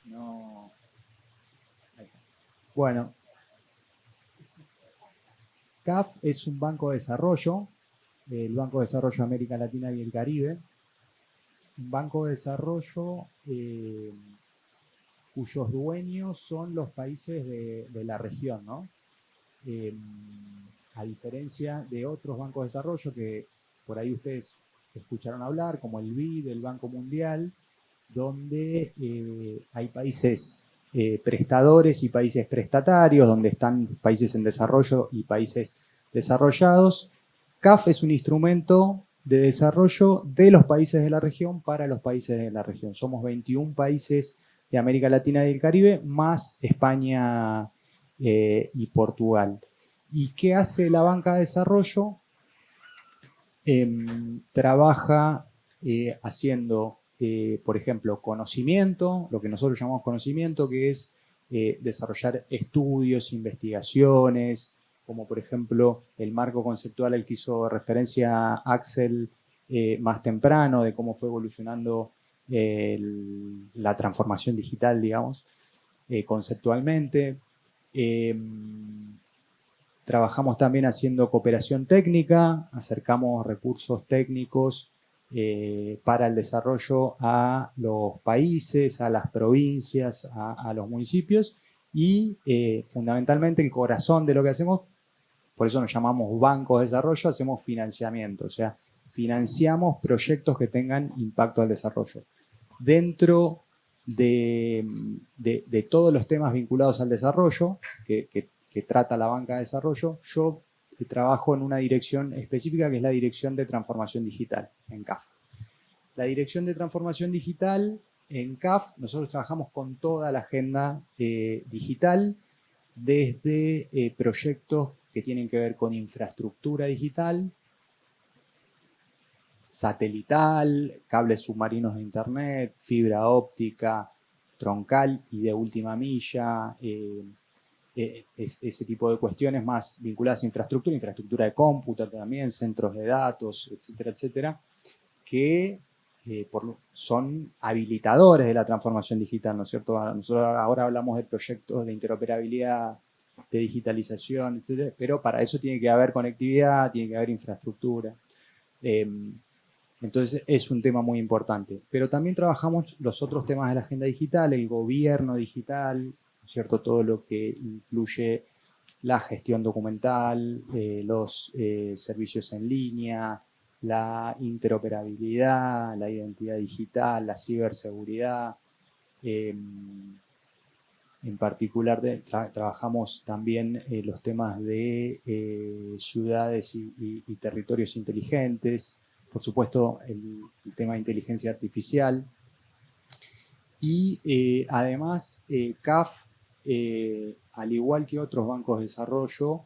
No... Bueno, CAF es un banco de desarrollo, el Banco de Desarrollo de América Latina y el Caribe. Un banco de desarrollo cuyos dueños son los países de la región, ¿no? A diferencia de otros bancos de desarrollo que por ahí ustedes escucharon hablar, como el BID, el Banco Mundial, donde hay países prestadores y países prestatarios, donde están países en desarrollo y países desarrollados. CAF es un instrumento de desarrollo de los países de la región para los países de la región. Somos 21 países de América Latina y el Caribe, más España y Portugal. ¿Y qué hace la banca de desarrollo? Trabaja haciendo, por ejemplo, conocimiento, lo que nosotros llamamos conocimiento, que es desarrollar estudios, investigaciones, como por ejemplo el marco conceptual al que hizo referencia Axel más temprano, de cómo fue evolucionando la transformación digital, digamos, conceptualmente. Trabajamos también haciendo cooperación técnica, acercamos recursos técnicos para el desarrollo a los países, a las provincias, a los municipios y fundamentalmente el corazón de lo que hacemos, por eso nos llamamos bancos de desarrollo, hacemos financiamiento, o sea, financiamos proyectos que tengan impacto al desarrollo. Dentro de todos los temas vinculados al desarrollo que trata la banca de desarrollo, yo trabajo en una dirección específica que es la Dirección de Transformación Digital, en CAF. La Dirección de Transformación Digital en CAF, nosotros trabajamos con toda la agenda digital, desde proyectos que tienen que ver con infraestructura digital, satelital, cables submarinos de internet, fibra óptica, troncal y de última milla, ese tipo de cuestiones más vinculadas a infraestructura de cómputo también, centros de datos, etcétera, etcétera, que son habilitadores de la transformación digital, ¿no es cierto? Nosotros ahora hablamos de proyectos de interoperabilidad, de digitalización, etcétera, pero para eso tiene que haber conectividad, tiene que haber infraestructura. Entonces es un tema muy importante. Pero también trabajamos los otros temas de la agenda digital, el gobierno digital, ¿cierto? Todo lo que incluye la gestión documental, los servicios en línea, la interoperabilidad, la identidad digital, la ciberseguridad. En particular trabajamos también los temas de ciudades y territorios inteligentes, por supuesto el tema de inteligencia artificial. Y además CAF, al igual que otros bancos de desarrollo,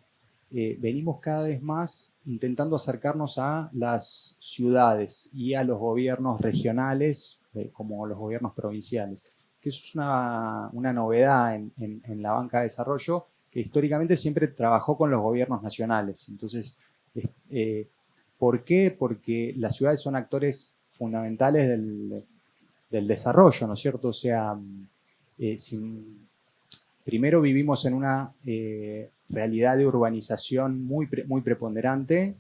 venimos cada vez más intentando acercarnos a las ciudades y a los gobiernos regionales, como los gobiernos provinciales, que eso es una novedad en la banca de desarrollo, que históricamente siempre trabajó con los gobiernos nacionales. Entonces, ¿por qué? Porque las ciudades son actores fundamentales del desarrollo, ¿no es cierto? O sea, primero vivimos en una realidad de urbanización muy preponderante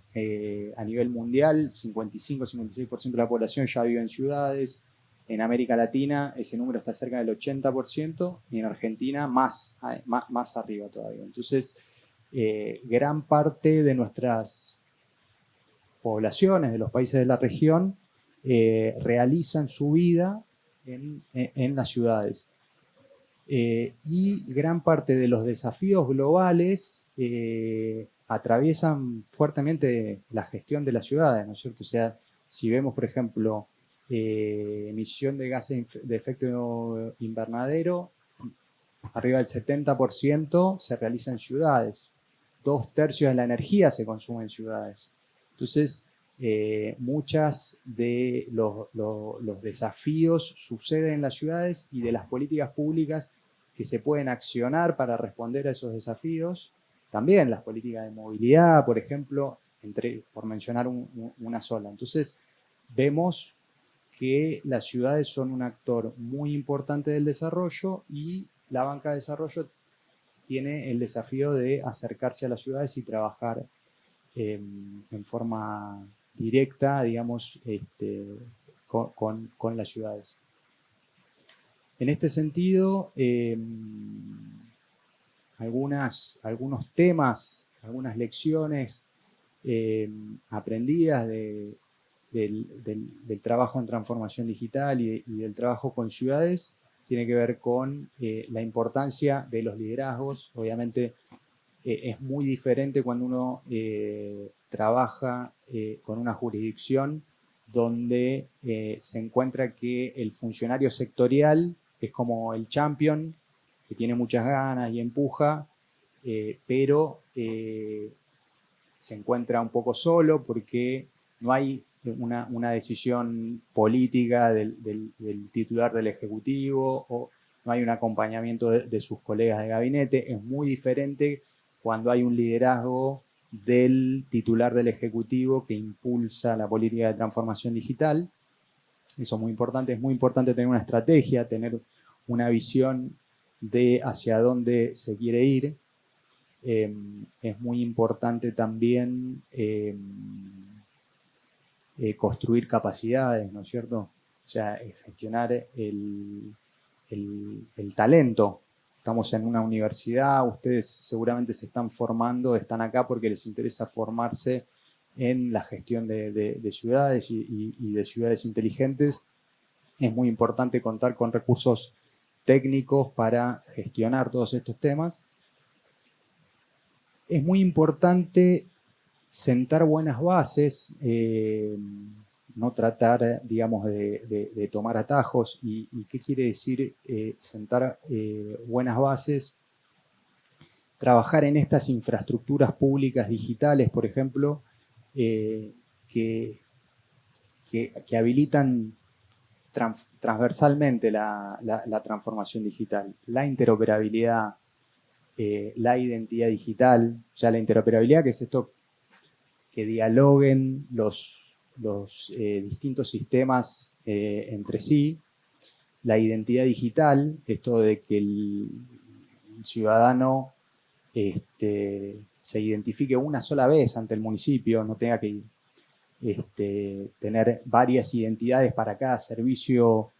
a nivel mundial, 55-56% de la población ya vive en ciudades. En América Latina ese número está cerca del 80% y en Argentina más arriba todavía. Entonces, gran parte de nuestras poblaciones de los países de la región realizan su vida en las ciudades. Y gran parte de los desafíos globales atraviesan fuertemente la gestión de las ciudades, ¿no es cierto? O sea, si vemos, por ejemplo, emisión de gases de efecto invernadero, arriba del 70% se realiza en ciudades. 2/3 de la energía se consume en ciudades. Entonces, muchas de los desafíos suceden en las ciudades y de las políticas públicas que se pueden accionar para responder a esos desafíos. También las políticas de movilidad, por ejemplo, por mencionar una sola. Entonces, vemos que las ciudades son un actor muy importante del desarrollo y la banca de desarrollo tiene el desafío de acercarse a las ciudades y trabajar en forma directa, digamos, con las ciudades. En este sentido, algunos temas, algunas lecciones aprendidas de del trabajo en transformación digital y del trabajo con ciudades tiene que ver con la importancia de los liderazgos. Obviamente es muy diferente cuando uno trabaja con una jurisdicción donde se encuentra que el funcionario sectorial es como el champion, que tiene muchas ganas y empuja, pero se encuentra un poco solo porque no hay una decisión política del titular del Ejecutivo, o no hay un acompañamiento de sus colegas de gabinete. Es muy diferente cuando hay un liderazgo del titular del Ejecutivo que impulsa la política de transformación digital. Eso es muy importante. Es muy importante tener una estrategia, tener una visión de hacia dónde se quiere ir. Es muy importante también construir capacidades, ¿no es cierto? O sea, gestionar el talento. Estamos en una universidad, ustedes seguramente se están formando, están acá porque les interesa formarse en la gestión de ciudades y de ciudades inteligentes. Es muy importante contar con recursos técnicos para gestionar todos estos temas. Es muy importante sentar buenas bases, no tratar, digamos, de tomar atajos. ¿Y qué quiere decir sentar buenas bases? Trabajar en estas infraestructuras públicas digitales, por ejemplo, que habilitan transversalmente la transformación digital, la interoperabilidad, la identidad digital. Ya la interoperabilidad, que es esto, que dialoguen los distintos sistemas entre sí. La identidad digital, esto de que el ciudadano se identifique una sola vez ante el municipio, no tenga que tener varias identidades para cada servicio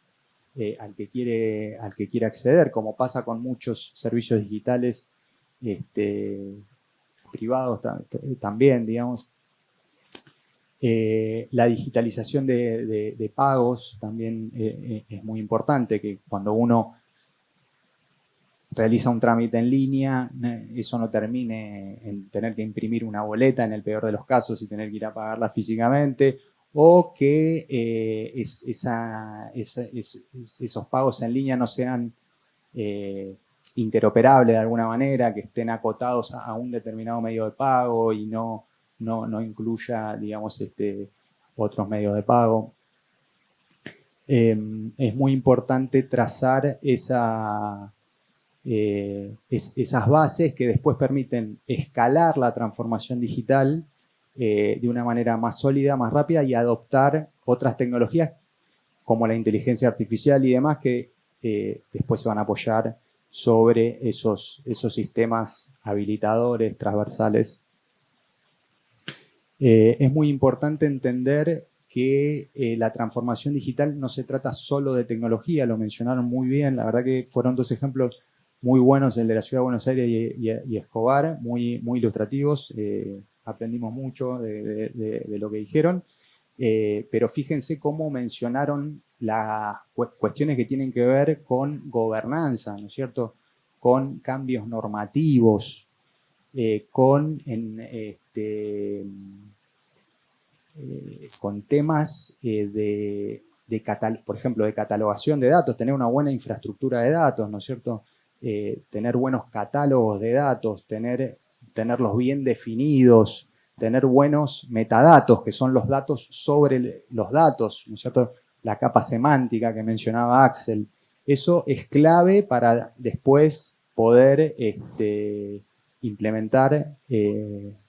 al que quiere acceder, como pasa con muchos servicios digitales privados también, digamos. La digitalización de pagos también es muy importante, que cuando uno realiza un trámite en línea, eso no termine en tener que imprimir una boleta en el peor de los casos y tener que ir a pagarla físicamente, o que esos pagos en línea no sean interoperables de alguna manera, que estén acotados a un determinado medio de pago y no incluya, digamos, otros medios de pago. Es muy importante trazar esas bases que después permiten escalar la transformación digital de una manera más sólida, más rápida, y adoptar otras tecnologías como la inteligencia artificial y demás que después se van a apoyar sobre esos sistemas habilitadores, transversales. Es muy importante entender que la transformación digital no se trata solo de tecnología, lo mencionaron muy bien, la verdad que fueron dos ejemplos muy buenos, el de la Ciudad de Buenos Aires y Escobar, muy ilustrativos, aprendimos mucho de lo que dijeron, pero fíjense cómo mencionaron las cuestiones que tienen que ver con gobernanza, ¿no es cierto?, con cambios normativos, con temas por ejemplo, de catalogación de datos, tener una buena infraestructura de datos, ¿no es cierto?, tener buenos catálogos de datos, tenerlos bien definidos, tener buenos metadatos, que son los datos sobre los datos, ¿no es cierto?, la capa semántica que mencionaba Axel. Eso es clave para después poder implementar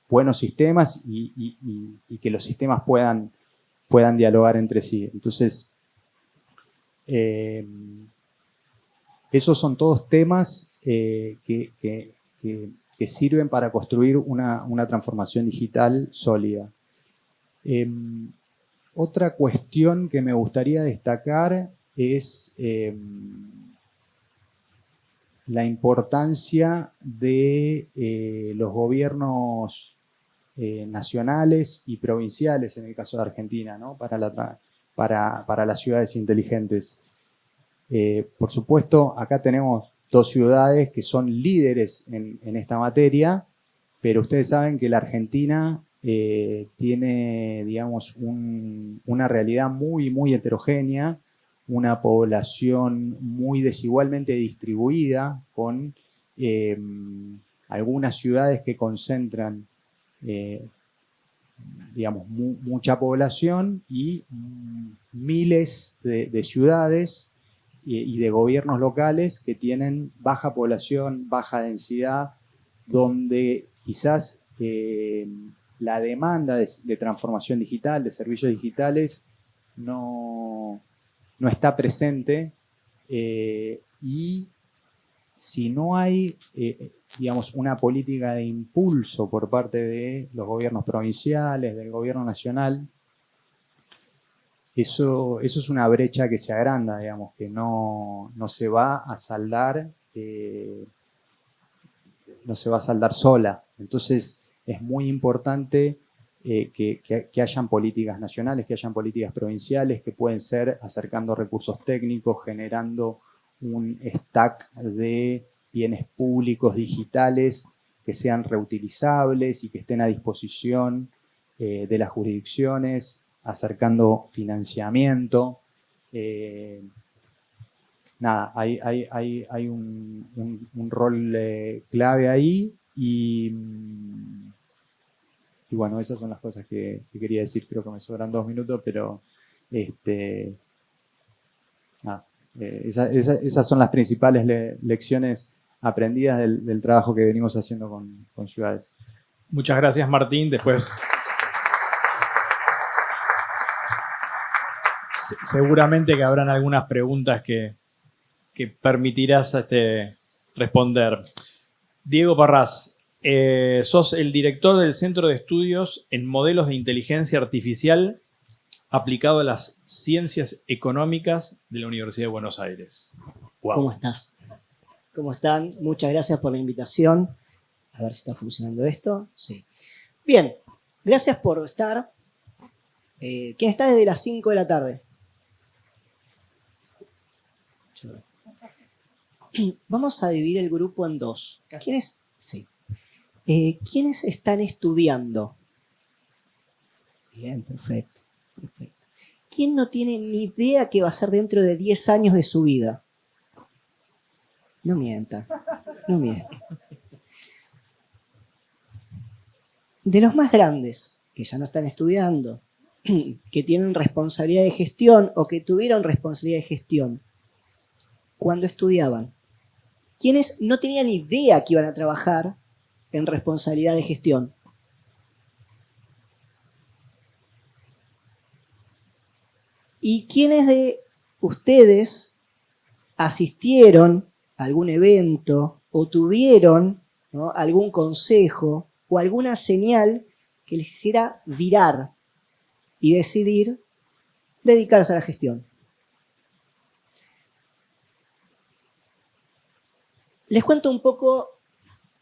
buenos sistemas y que los sistemas puedan dialogar entre sí. Entonces, esos son todos temas que sirven para construir una transformación digital sólida. Otra cuestión que me gustaría destacar es la importancia de los gobiernos nacionales y provinciales, en el caso de Argentina, ¿no? para las ciudades inteligentes. Por supuesto, acá tenemos 2 ciudades que son líderes en esta materia, pero ustedes saben que la Argentina tiene, digamos, una realidad muy, muy heterogénea, una población muy desigualmente distribuida, con algunas ciudades que concentran, digamos, mucha población y miles de ciudades y de gobiernos locales que tienen baja población, baja densidad, donde quizás la demanda de transformación digital, de servicios digitales, no está presente, y si no hay, digamos, una política de impulso por parte de los gobiernos provinciales, del gobierno nacional, eso es una brecha que se agranda, digamos, que no se va a saldar, no se va a saldar sola. Entonces es muy importante que hayan políticas nacionales, que hayan políticas provinciales, que pueden ser acercando recursos técnicos, generando un stack de bienes públicos digitales que sean reutilizables y que estén a disposición de las jurisdicciones, acercando financiamiento. Nada, hay un rol clave ahí y bueno, esas son las cosas que quería decir. Creo que me sobran 2 minutos, pero nada, esas son las principales lecciones aprendidas del trabajo que venimos haciendo con ciudades. Muchas gracias, Martín. Después seguramente que habrán algunas preguntas que permitirás responder. Diego Parrás, sos el director del Centro de Estudios en Modelos de Inteligencia Artificial aplicado a las Ciencias Económicas de la Universidad de Buenos Aires. Wow. ¿Cómo estás? ¿Cómo están? Muchas gracias por la invitación. A ver si está funcionando esto. Sí. Bien, gracias por estar. ¿Quién está desde las 5 de la tarde? Vamos a dividir el grupo en 2. ¿Quiénes? Sí. ¿Quiénes están estudiando? Bien, perfecto. ¿Quién no tiene ni idea qué va a ser dentro de 10 años de su vida? No mienta. De los más grandes, que ya no están estudiando, que tienen responsabilidad de gestión o que tuvieron responsabilidad de gestión, cuando estudiaban, ¿quiénes no tenían idea que iban a trabajar en responsabilidad de gestión? ¿Y quiénes de ustedes asistieron a algún evento o tuvieron, ¿no?, algún consejo o alguna señal que les hiciera virar y decidir dedicarse a la gestión? Les cuento un poco,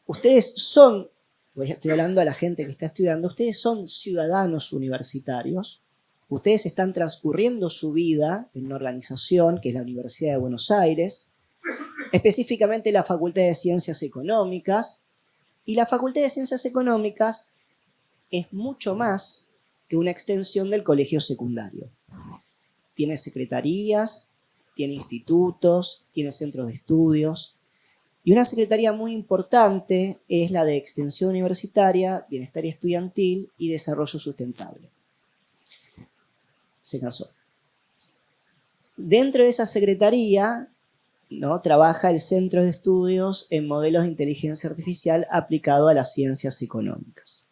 ustedes son, estoy hablando a la gente que está estudiando, ustedes son ciudadanos universitarios, ustedes están transcurriendo su vida en una organización que es la Universidad de Buenos Aires, específicamente la Facultad de Ciencias Económicas, y la Facultad de Ciencias Económicas es mucho más que una extensión del colegio secundario. Tiene secretarías, tiene institutos, tiene centros de estudios, y una secretaría muy importante es la de Extensión Universitaria, Bienestar Estudiantil y Desarrollo Sustentable. Se cansó. Dentro de esa secretaría, ¿no?, trabaja el Centro de Estudios en Modelos de Inteligencia Artificial aplicado a las ciencias económicas.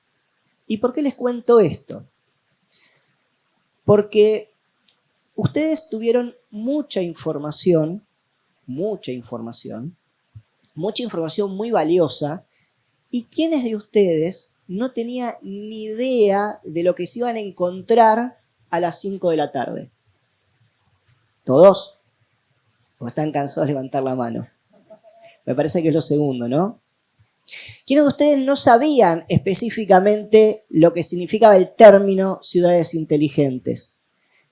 ¿Y por qué les cuento esto? Porque ustedes tuvieron mucha información muy valiosa, y ¿quiénes de ustedes no tenía ni idea de lo que se iban a encontrar a las 5 de la tarde? ¿Todos? ¿O están cansados de levantar la mano? Me parece que es lo segundo, ¿no? ¿Quiénes de ustedes no sabían específicamente lo que significaba el término ciudades inteligentes?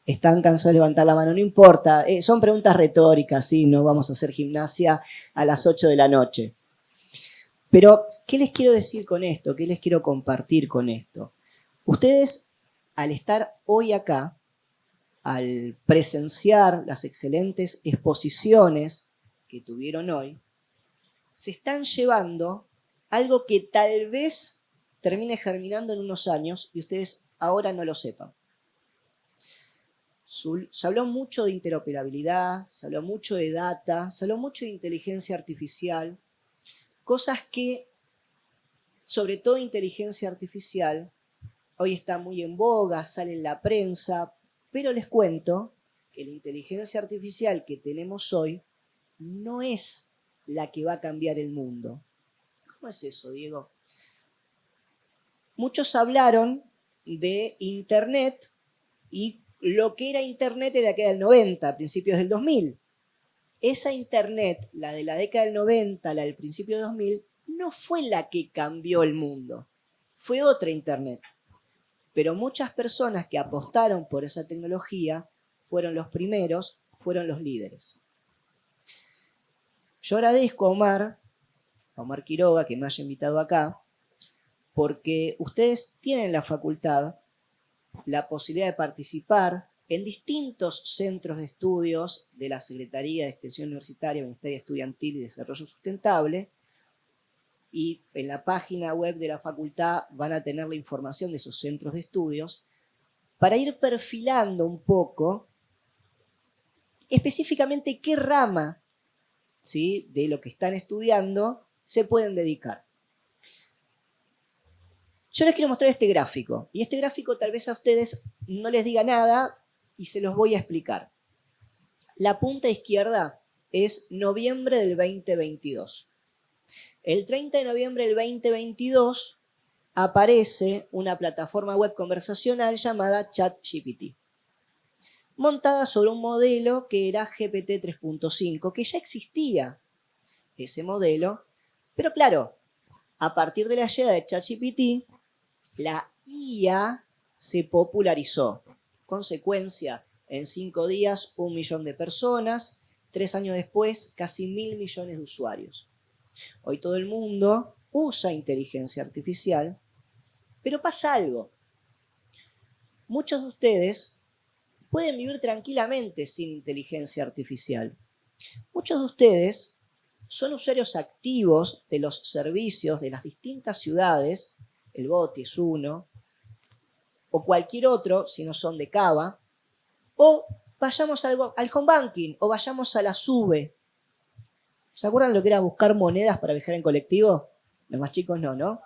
¿Están cansados de levantar la mano? No importa, son preguntas retóricas, ¿sí? No vamos a hacer gimnasia a las 8 de la noche. Pero, ¿qué les quiero decir con esto? ¿Qué les quiero compartir con esto? Ustedes, al estar hoy acá, al presenciar las excelentes exposiciones que tuvieron hoy, se están llevando algo que tal vez termine germinando en unos años y ustedes ahora no lo sepan. Se habló mucho de interoperabilidad, se habló mucho de data, se habló mucho de inteligencia artificial, cosas que, sobre todo inteligencia artificial, hoy está muy en boga, sale en la prensa, pero les cuento que la inteligencia artificial que tenemos hoy no es la que va a cambiar el mundo. ¿Cómo es eso, Diego? Muchos hablaron de Internet y lo que era Internet en la década del 90, principios del 2000. Esa Internet, la de la década del 90, la del principio del 2000, no fue la que cambió el mundo. Fue otra Internet. Pero muchas personas que apostaron por esa tecnología fueron los primeros, fueron los líderes. Yo agradezco a Omar Quiroga, que me haya invitado acá, porque ustedes tienen en la facultad la posibilidad de participar en distintos centros de estudios de la Secretaría de Extensión Universitaria, Ministerio Estudiantil y Desarrollo Sustentable, y en la página web de la facultad van a tener la información de esos centros de estudios para ir perfilando un poco específicamente qué rama, ¿sí?, de lo que están estudiando se pueden dedicar. Yo les quiero mostrar este gráfico, y este gráfico tal vez a ustedes no les diga nada y se los voy a explicar. La punta izquierda es noviembre del 2022. El 30 de noviembre del 2022 aparece una plataforma web conversacional llamada ChatGPT, montada sobre un modelo que era GPT 3.5, que ya existía ese modelo, pero claro, a partir de la llegada de ChatGPT, la IA se popularizó. Consecuencia, en 5 días, 1 millón de personas, 3 años después, casi 1.000 millones de usuarios. Hoy todo el mundo usa inteligencia artificial, pero pasa algo. Muchos de ustedes pueden vivir tranquilamente sin inteligencia artificial. Muchos de ustedes son usuarios activos de los servicios de las distintas ciudades, el BOTI es uno, o cualquier otro, si no son de Cava, o vayamos al home banking, o vayamos a la SUBE. ¿Se acuerdan lo que era buscar monedas para viajar en colectivo? Los más chicos no, ¿no?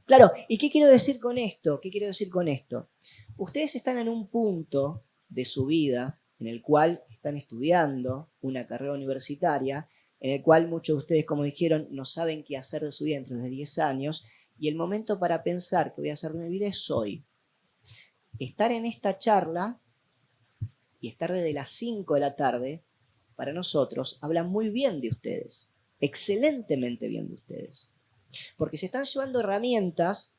Claro, ¿y qué quiero decir con esto? ¿Qué quiero decir con esto? Ustedes están en un punto de su vida en el cual están estudiando una carrera universitaria, en el cual muchos de ustedes, como dijeron, no saben qué hacer de su vida dentro de 10 años, y el momento para pensar qué voy a hacer de mi vida es hoy. Estar en esta charla y estar desde las 5 de la tarde, para nosotros, habla muy bien de ustedes, excelentemente bien de ustedes, porque se están llevando herramientas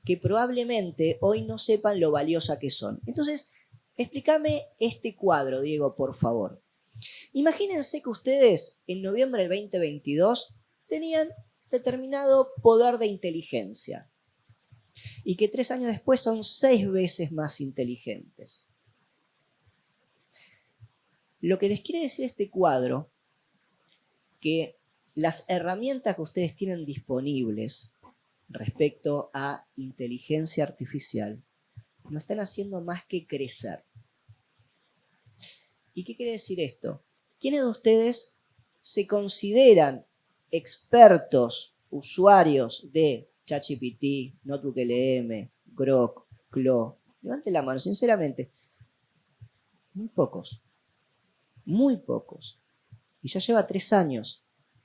que probablemente hoy no sepan lo valiosa que son. Entonces, explícame este cuadro, Diego, por favor. Imagínense que ustedes en noviembre del 2022 tenían determinado poder de inteligencia y que 3 años después son 6 veces más inteligentes. Lo que les quiere decir este cuadro, que las herramientas que ustedes tienen disponibles respecto a inteligencia artificial no están haciendo más que crecer. ¿Y qué quiere decir esto? ¿Quiénes de ustedes se consideran expertos, usuarios de ChatGPT, NotebookLM, Grok, Clo? Levanten la mano, sinceramente. Muy pocos. Muy pocos. Y ya lleva 3 años.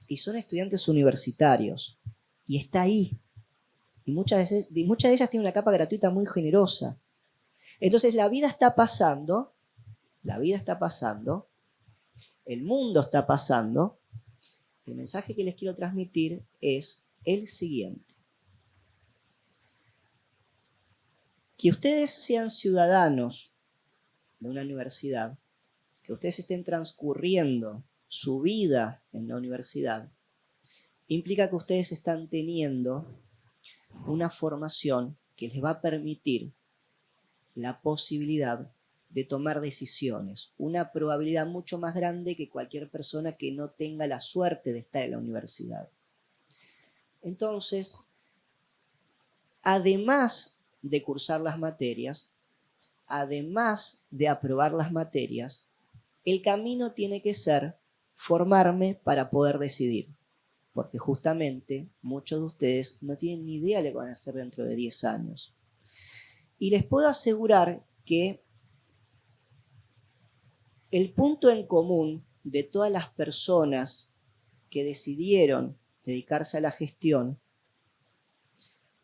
Y son estudiantes universitarios. Y está ahí. Y muchas de ellas tienen una capa gratuita muy generosa. Entonces la vida está pasando, el mundo está pasando. El mensaje que les quiero transmitir es el siguiente. Que ustedes sean ciudadanos de una universidad, que ustedes estén transcurriendo su vida en la universidad, implica que ustedes están teniendo una formación que les va a permitir la posibilidad de tomar decisiones, una probabilidad mucho más grande que cualquier persona que no tenga la suerte de estar en la universidad. Entonces, además de cursar las materias, además de aprobar las materias, el camino tiene que ser formarme para poder decidir, porque justamente muchos de ustedes no tienen ni idea de lo que van a hacer dentro de 10 años. Y les puedo asegurar que el punto en común de todas las personas que decidieron dedicarse a la gestión,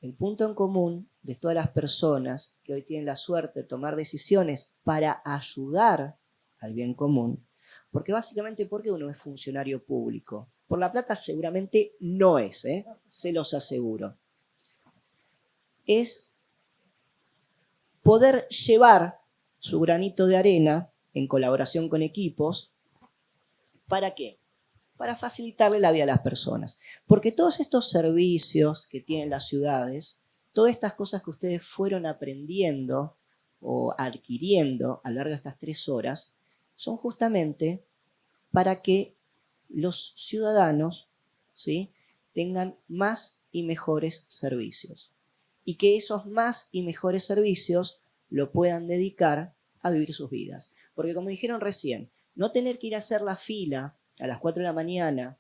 el punto en común de todas las personas que hoy tienen la suerte de tomar decisiones para ayudar al bien común, porque básicamente porque uno es funcionario público. Por la plata seguramente no es, se los aseguro. Es poder llevar su granito de arena en colaboración con equipos. ¿Para qué? Para facilitarle la vida a las personas. Porque todos estos servicios que tienen las ciudades, todas estas cosas que ustedes fueron aprendiendo o adquiriendo a lo largo de estas 3 horas, son justamente para que los ciudadanos, ¿sí?, tengan más y mejores servicios. Y que esos más y mejores servicios lo puedan dedicar a vivir sus vidas. Porque como dijeron recién, no tener que ir a hacer la fila a las 4 de la mañana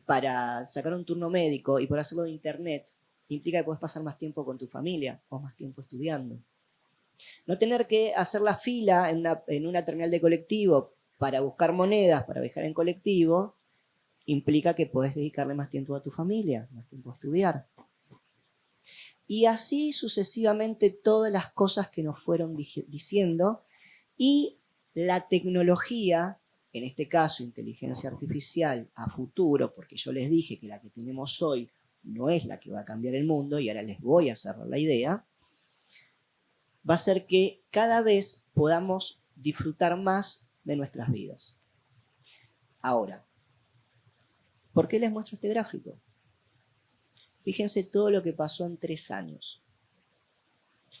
para sacar un turno médico y por hacerlo de internet, implica que puedes pasar más tiempo con tu familia o más tiempo estudiando. No tener que hacer la fila en una terminal de colectivo para buscar monedas, para viajar en colectivo, implica que puedes dedicarle más tiempo a tu familia, más tiempo a estudiar. Y así sucesivamente todas las cosas que nos fueron diciendo, y la tecnología, en este caso inteligencia artificial a futuro, porque yo les dije que la que tenemos hoy no es la que va a cambiar el mundo, y ahora les voy a cerrar la idea, va a ser que cada vez podamos disfrutar más de nuestras vidas. Ahora, ¿por qué les muestro este gráfico? Fíjense todo lo que pasó en 3 años.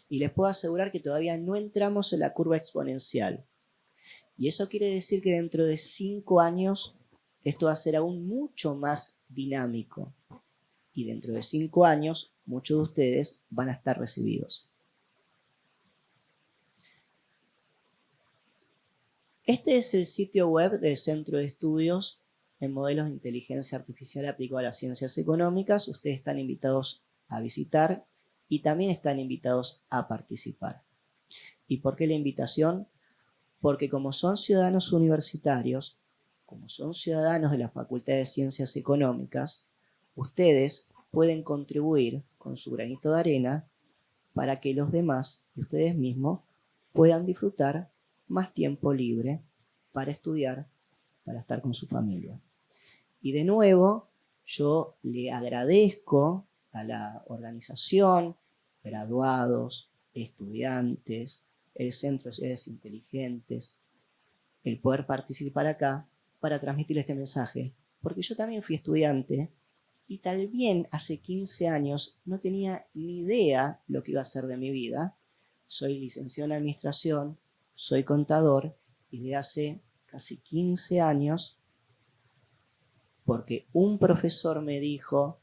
Y les puedo asegurar que todavía no entramos en la curva exponencial. Y eso quiere decir que dentro de 5 años esto va a ser aún mucho más dinámico. Y dentro de 5 años muchos de ustedes van a estar recibidos. Este es el sitio web del Centro de Estudios en Modelos de Inteligencia Artificial aplicado a las Ciencias Económicas. Ustedes están invitados a visitar y también están invitados a participar. ¿Y por qué la invitación? Porque como son ciudadanos universitarios, como son ciudadanos de la Facultad de Ciencias Económicas, ustedes pueden contribuir con su granito de arena para que los demás y ustedes mismos puedan disfrutar más tiempo libre para estudiar, para estar con su familia. Y de nuevo, yo le agradezco a la organización, graduados, estudiantes, el Centro de Ciudades Inteligentes, el poder participar acá para transmitir este mensaje. Porque yo también fui estudiante y tal vez hace 15 años no tenía ni idea lo que iba a hacer de mi vida. Soy licenciado en Administración, soy contador y desde hace casi 15 años, porque un profesor me dijo,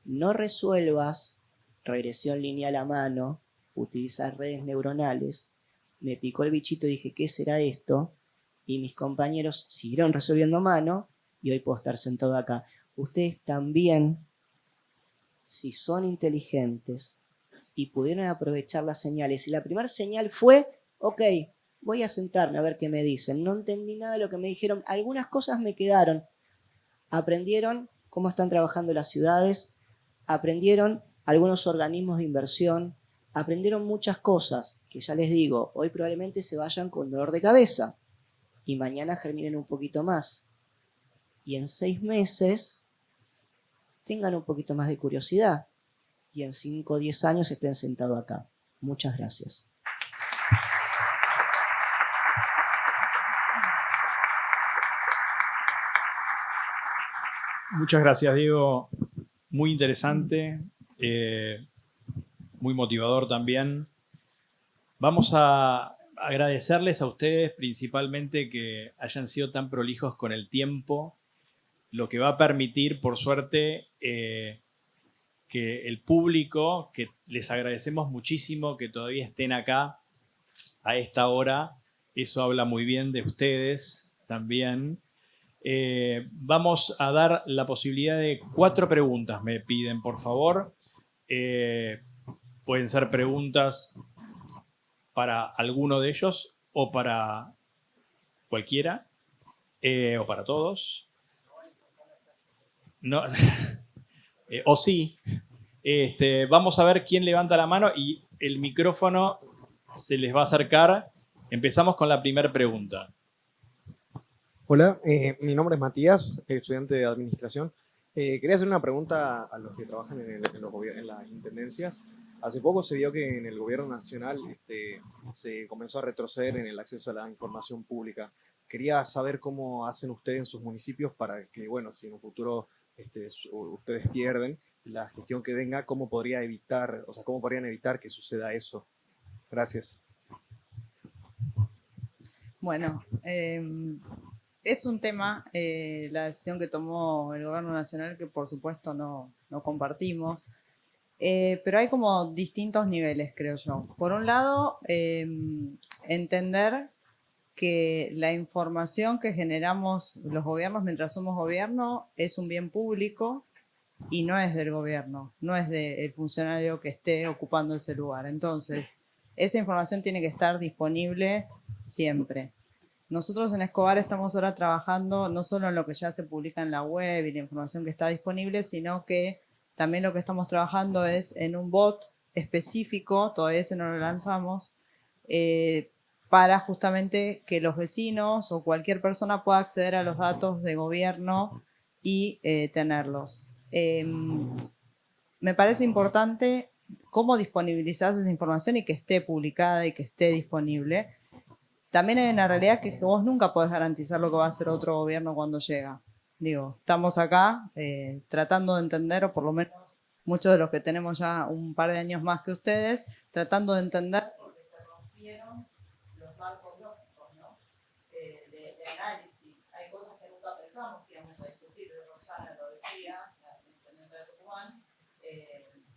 no resuelvas regresión lineal a mano, utilizar redes neuronales, me picó el bichito y dije, ¿qué será esto? Y mis compañeros siguieron resolviendo a mano y hoy puedo estar sentado acá. Ustedes también, si son inteligentes y pudieron aprovechar las señales, y la primera señal fue, ok, voy a sentarme a ver qué me dicen. No entendí nada de lo que me dijeron. Algunas cosas me quedaron. Aprendieron cómo están trabajando las ciudades, aprendieron algunos organismos de inversión, aprendieron muchas cosas que ya les digo, hoy probablemente se vayan con dolor de cabeza y mañana germinen un poquito más. Y en 6 meses tengan un poquito más de curiosidad y en 5 o 10 años estén sentados acá. Muchas gracias. Muchas gracias, Diego. Muy interesante, muy motivador también. Vamos a agradecerles a ustedes principalmente que hayan sido tan prolijos con el tiempo, lo que va a permitir, por suerte, que el público, que les agradecemos muchísimo que todavía estén acá a esta hora, eso habla muy bien de ustedes también. Vamos a dar la posibilidad de 4 preguntas, me piden, por favor. Pueden ser preguntas para alguno de ellos o para cualquiera o para todos. No, o sí. Vamos a ver quién levanta la mano y el micrófono se les va a acercar. Empezamos con la primera pregunta. Hola, mi nombre es Matías, estudiante de Administración. Quería hacer una pregunta a los que trabajan en las intendencias. Hace poco se vio que en el gobierno nacional se comenzó a retroceder en el acceso a la información pública. Quería saber cómo hacen ustedes en sus municipios para que, bueno, si en un futuro ustedes pierden la gestión que venga, ¿cómo podrían evitar que suceda eso? Gracias. Bueno, es un tema, la decisión que tomó el gobierno nacional, que por supuesto no compartimos, pero hay como distintos niveles, creo yo. Por un lado, entender que la información que generamos los gobiernos mientras somos gobierno es un bien público y no es del gobierno, no es del funcionario que esté ocupando ese lugar. Entonces, esa información tiene que estar disponible siempre. Nosotros en Escobar estamos ahora trabajando no solo en lo que ya se publica en la web y la información que está disponible, sino que también lo que estamos trabajando es en un bot específico, todavía ese no lo lanzamos, para justamente que los vecinos o cualquier persona pueda acceder a los datos de gobierno y tenerlos. Me parece importante cómo disponibilizar esa información y que esté publicada y que esté disponible. También hay una realidad que vos nunca podés garantizar lo que va a hacer otro gobierno cuando llega. Digo, estamos acá tratando de entender, o por lo menos muchos de los que tenemos ya un par de años más que ustedes, tratando de entender por qué se rompieron los marcos lógicos, ¿no? de análisis. Hay cosas que nunca pensamos que íbamos a discutir, Roxana lo decía, la intendente de Tucumán,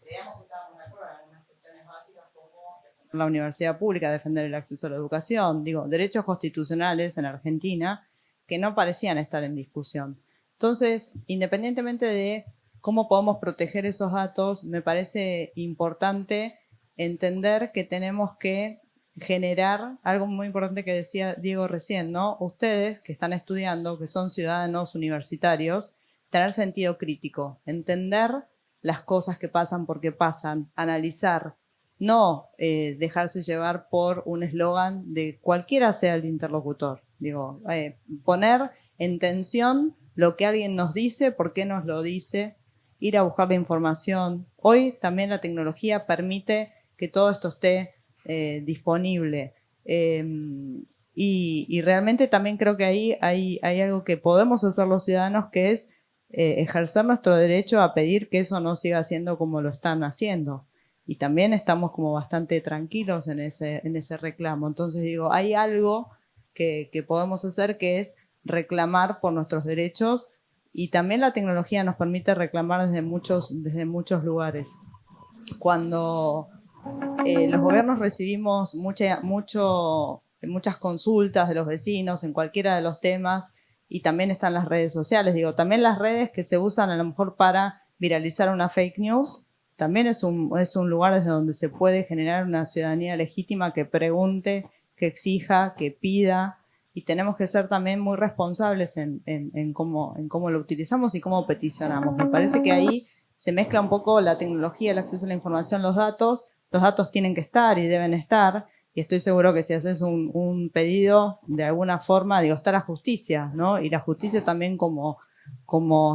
creíamos que estábamos de acuerdo en algunas cuestiones básicas como defender la universidad pública, defender el acceso a la educación, digo, derechos constitucionales en Argentina que no parecían estar en discusión. Entonces, independientemente de cómo podemos proteger esos datos, me parece importante entender que tenemos que generar algo muy importante que decía Diego recién, ¿no? Ustedes que están estudiando, que son ciudadanos universitarios, tener sentido crítico, entender las cosas que pasan porque pasan, analizar, no dejarse llevar por un eslogan de cualquiera sea el interlocutor. Digo, poner en tensión lo que alguien nos dice, por qué nos lo dice, ir a buscar la información. Hoy también la tecnología permite que todo esto esté disponible. Y realmente también creo que ahí hay algo que podemos hacer los ciudadanos, que es ejercer nuestro derecho a pedir que eso no siga siendo como lo están haciendo. Y también estamos como bastante tranquilos en ese reclamo. Entonces digo, hay algo que podemos hacer, que es reclamar por nuestros derechos, y también la tecnología nos permite reclamar desde muchos lugares. Cuando los gobiernos recibimos muchas consultas de los vecinos en cualquiera de los temas, y también están las redes sociales, digo, también las redes que se usan a lo mejor para viralizar una fake news, también es un lugar desde donde se puede generar una ciudadanía legítima que pregunte, que exija, que pida, y tenemos que ser también muy responsables en cómo lo utilizamos y cómo peticionamos. Me parece que ahí se mezcla un poco la tecnología, el acceso a la información, los datos tienen que estar y deben estar, y estoy seguro que si haces un pedido, de alguna forma, digo, está la justicia, ¿no? Y la justicia también como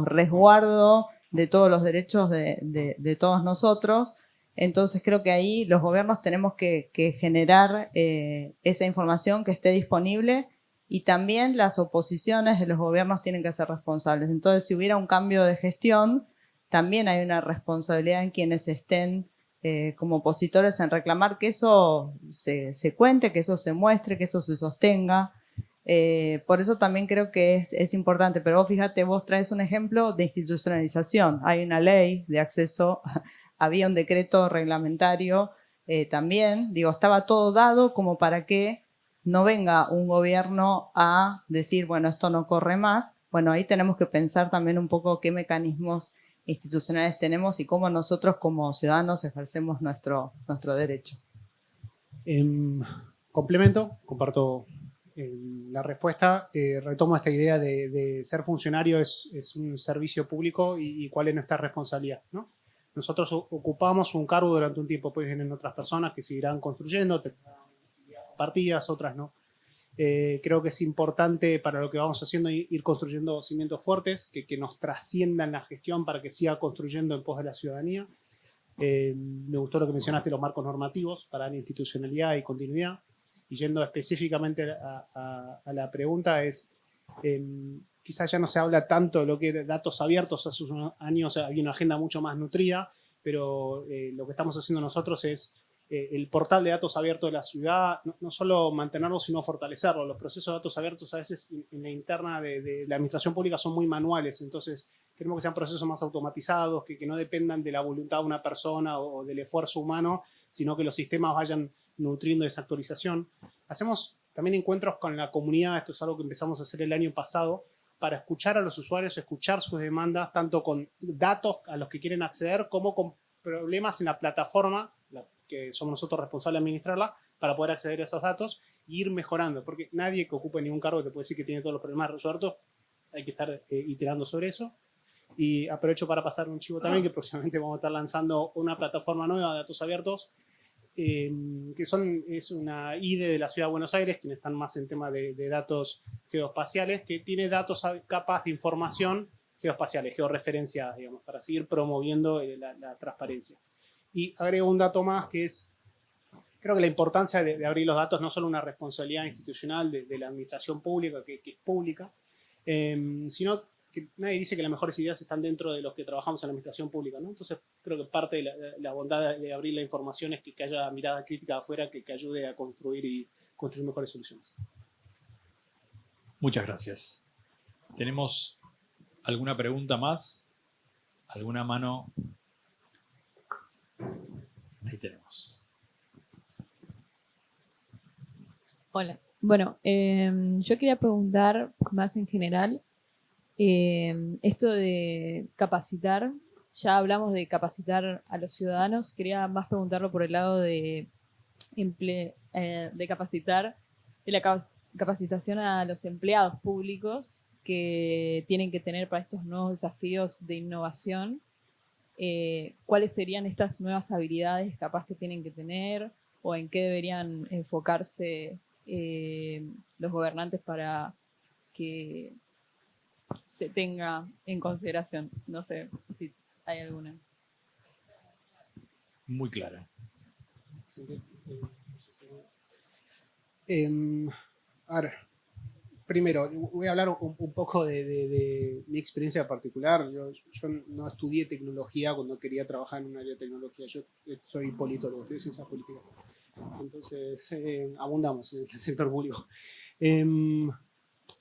resguardo de todos los derechos de todos nosotros. Entonces creo que ahí los gobiernos tenemos que generar esa información que esté disponible, y también las oposiciones de los gobiernos tienen que ser responsables. Entonces, si hubiera un cambio de gestión, también hay una responsabilidad en quienes estén como opositores en reclamar que eso se cuente, que eso se muestre, que eso se sostenga. Por eso también creo que es importante. Pero vos fíjate, vos traes un ejemplo de institucionalización. Hay una ley de acceso, había un decreto reglamentario también. Digo, estaba todo dado como para que no venga un gobierno a decir, bueno, esto no corre más. Bueno, ahí tenemos que pensar también un poco qué mecanismos institucionales tenemos y cómo nosotros como ciudadanos ejercemos nuestro derecho. Complemento, comparto la respuesta. Retomo esta idea de ser funcionario es un servicio público y cuál es nuestra responsabilidad, ¿no? Nosotros ocupamos un cargo durante un tiempo, pues vienen otras personas que seguirán construyendo, partidas, otras no. Creo que es importante para lo que vamos haciendo ir construyendo cimientos fuertes que nos trasciendan la gestión para que siga construyendo en pos de la ciudadanía. Me gustó lo que mencionaste, los marcos normativos para la institucionalidad y continuidad. Y yendo específicamente a la pregunta es, quizás ya no se habla tanto de lo que es datos abiertos. Hace unos años había una agenda mucho más nutrida, pero lo que estamos haciendo nosotros es el portal de datos abiertos de la ciudad, no solo mantenerlo, sino fortalecerlo. Los procesos de datos abiertos a veces en la interna de la administración pública son muy manuales, entonces queremos que sean procesos más automatizados, que no dependan de la voluntad de una persona o del esfuerzo humano, sino que los sistemas vayan nutriendo esa actualización. Hacemos también encuentros con la comunidad, esto es algo que empezamos a hacer el año pasado, para escuchar a los usuarios, escuchar sus demandas, tanto con datos a los que quieren acceder, como con problemas en la plataforma, que somos nosotros responsables de administrarla, para poder acceder a esos datos e ir mejorando, porque nadie que ocupe ningún cargo te puede decir que tiene todos los problemas resueltos. Hay que estar iterando sobre eso. Y aprovecho para pasar un chivo también, que próximamente vamos a estar lanzando una plataforma nueva de datos abiertos, que es una IDE de la Ciudad de Buenos Aires, quienes están más en tema de datos geoespaciales, que tiene datos, capas de información geoespaciales, georreferenciadas, digamos, para seguir promoviendo la transparencia. Y agrego un dato más, que es, creo que la importancia de abrir los datos no solo una responsabilidad institucional de la administración pública, que es pública, sino que nadie dice que las mejores ideas están dentro de los que trabajamos en la administración pública, ¿no? Entonces creo que parte de la bondad de abrir la información es que haya mirada crítica de afuera que ayude a construir mejores soluciones. Muchas gracias. ¿Tenemos alguna pregunta más? ¿Alguna mano? Ahí tenemos. Hola. Bueno, yo quería preguntar más en general, esto de capacitar, ya hablamos de capacitar a los ciudadanos, quería más preguntarlo por el lado de capacitar, de la capacitación a los empleados públicos que tienen que tener para estos nuevos desafíos de innovación. ¿Cuáles serían estas nuevas habilidades capaz que tienen que tener o en qué deberían enfocarse los gobernantes para que se tenga en consideración? No sé si hay alguna. Muy clara. A ver, primero, voy a hablar un poco de mi experiencia particular. Yo no estudié tecnología cuando quería trabajar en un área de tecnología. Yo soy politólogo, estudié ciencias políticas. Entonces, abundamos en el sector público.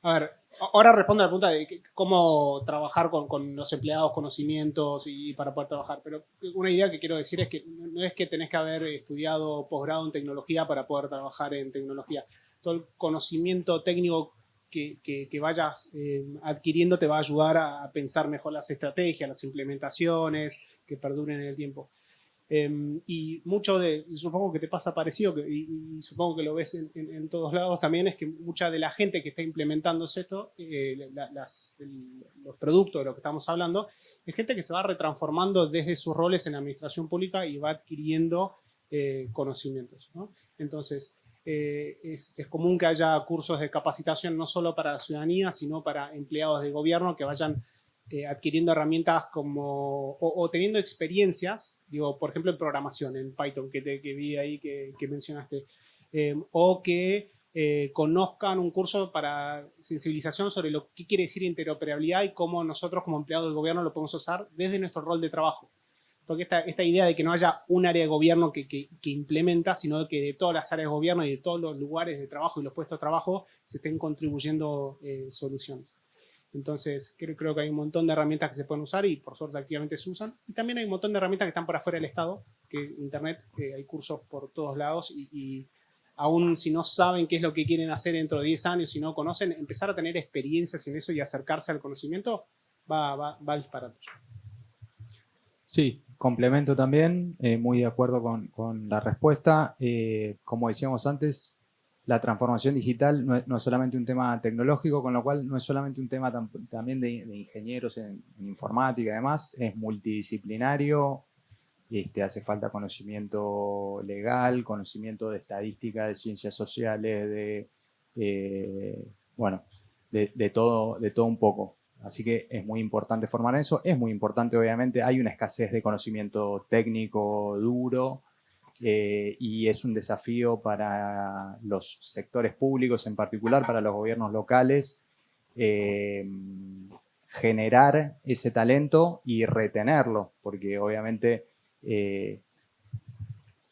A ver, ahora respondo a la pregunta de cómo trabajar con los empleados, conocimientos y para poder trabajar. Pero una idea que quiero decir es que no es que tenés que haber estudiado posgrado en tecnología para poder trabajar en tecnología. Todo el conocimiento técnico que vayas adquiriendo te va a ayudar a pensar mejor las estrategias, las implementaciones que perduren en el tiempo. Y mucho supongo que te pasa parecido, y supongo que lo ves en todos lados también, es que mucha de la gente que está implementando esto, los productos de los que estamos hablando, es gente que se va retransformando desde sus roles en la administración pública y va adquiriendo conocimientos, ¿no? Entonces, es común que haya cursos de capacitación no solo para la ciudadanía, sino para empleados de gobierno que vayan adquiriendo herramientas como, o teniendo experiencias, digo, por ejemplo en programación, en Python, que vi ahí que mencionaste, o que conozcan un curso para sensibilización sobre lo que quiere decir interoperabilidad y cómo nosotros como empleados del gobierno lo podemos usar desde nuestro rol de trabajo. Porque esta idea de que no haya un área de gobierno que implementa, sino que de todas las áreas de gobierno y de todos los lugares de trabajo y los puestos de trabajo se estén contribuyendo soluciones. Entonces creo que hay un montón de herramientas que se pueden usar y por suerte activamente se usan. Y también hay un montón de herramientas que están por afuera del Estado, que Internet, hay cursos por todos lados y aún si no saben qué es lo que quieren hacer dentro de 10 años, si no conocen, empezar a tener experiencias en eso y acercarse al conocimiento va disparando. Sí, complemento también, muy de acuerdo con la respuesta. Como decíamos antes, la transformación digital no es solamente un tema tecnológico, con lo cual no es solamente un tema también de ingenieros en informática y demás, es multidisciplinario, hace falta conocimiento legal, conocimiento de estadística, de ciencias sociales, de todo un poco. Así que es muy importante formar eso, es muy importante obviamente, hay una escasez de conocimiento técnico duro y es un desafío para los sectores públicos, en particular para los gobiernos locales, generar ese talento y retenerlo, porque obviamente,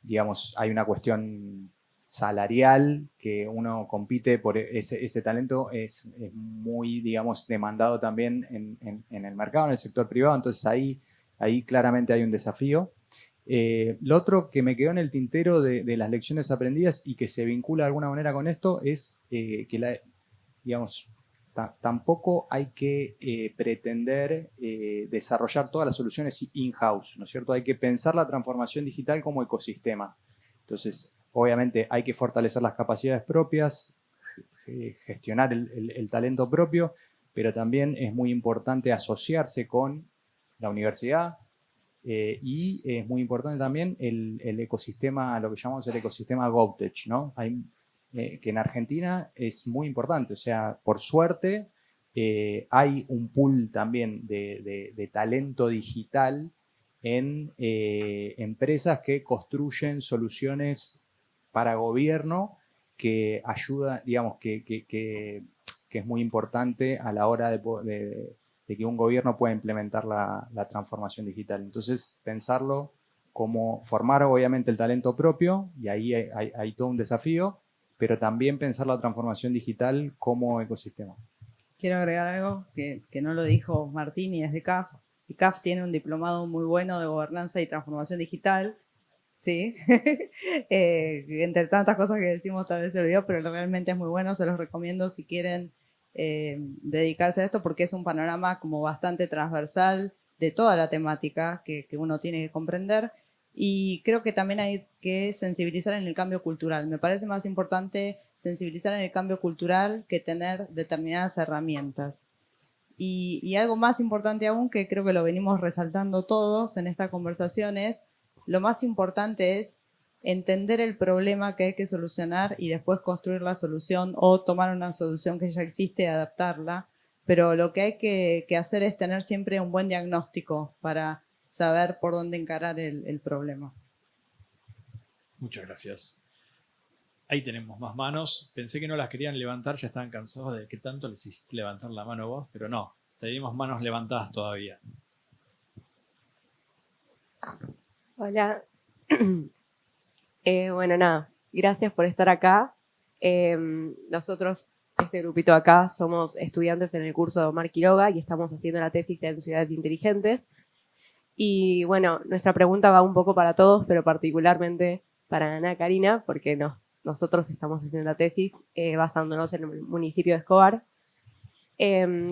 digamos, hay una cuestión salarial que uno compite por ese talento es muy, digamos, demandado también en el mercado, en el sector privado, entonces ahí claramente hay un desafío. Lo otro que me quedó en el tintero de las lecciones aprendidas y que se vincula de alguna manera con esto es que digamos, tampoco hay que pretender desarrollar todas las soluciones in-house, ¿no es cierto? Hay que pensar la transformación digital como ecosistema. Entonces, obviamente hay que fortalecer las capacidades propias, gestionar el talento propio, pero también es muy importante asociarse con la universidad y es muy importante también el ecosistema, lo que llamamos el ecosistema GovTech, ¿no? Que en Argentina es muy importante, o sea, por suerte hay un pool también de talento digital en empresas que construyen soluciones para gobierno que ayuda, digamos, que es muy importante a la hora de que un gobierno pueda implementar la transformación digital. Entonces, pensarlo como formar obviamente el talento propio, y ahí hay todo un desafío, pero también pensar la transformación digital como ecosistema. Quiero agregar algo que no lo dijo Martín y es de CAF. Y CAF tiene un diplomado muy bueno de gobernanza y transformación digital, ¿sí? Entre tantas cosas que decimos tal vez se olvidó, pero realmente es muy bueno, se los recomiendo si quieren dedicarse a esto porque es un panorama como bastante transversal de toda la temática que uno tiene que comprender. Y creo que también hay que sensibilizar en el cambio cultural. Me parece más importante sensibilizar en el cambio cultural que tener determinadas herramientas. Y algo más importante aún, que creo que lo venimos resaltando todos en esta conversación, es lo más importante es entender el problema que hay que solucionar y después construir la solución o tomar una solución que ya existe y adaptarla. Pero lo que hay que hacer es tener siempre un buen diagnóstico para saber por dónde encarar el problema. Muchas gracias. Ahí tenemos más manos. Pensé que no las querían levantar, ya estaban cansados de que tanto les hiciste levantar la mano vos, pero no, tenemos manos levantadas todavía. Hola. Bueno, nada, gracias por estar acá. Nosotros, este grupito acá, somos estudiantes en el curso de Omar Quiroga y estamos haciendo la tesis en ciudades inteligentes. Y bueno, nuestra pregunta va un poco para todos, pero particularmente para Ana Karina, porque nosotros estamos haciendo la tesis basándonos en el municipio de Escobar.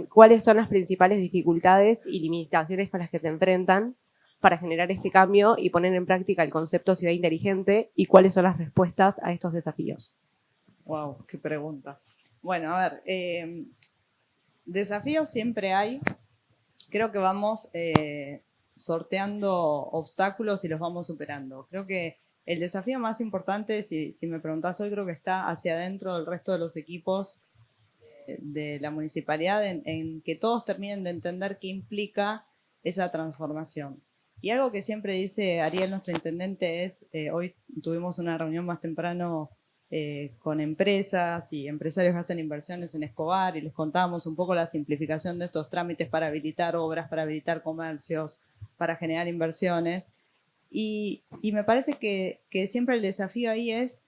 ¿Cuáles son las principales dificultades y limitaciones con las que se enfrentan para generar este cambio y poner en práctica el concepto ciudad inteligente? ¿Y cuáles son las respuestas a estos desafíos? Wow, qué pregunta. Bueno, a ver, desafíos siempre hay. Creo que vamos sorteando obstáculos y los vamos superando. Creo que el desafío más importante, si me preguntás hoy, creo que está hacia adentro del resto de los equipos de la municipalidad en que todos terminen de entender qué implica esa transformación. Y algo que siempre dice Ariel, nuestro intendente, es, hoy tuvimos una reunión más temprano con empresas y empresarios que hacen inversiones en Escobar y les contábamos un poco la simplificación de estos trámites para habilitar obras, para habilitar comercios, para generar inversiones. Y me parece que siempre el desafío ahí es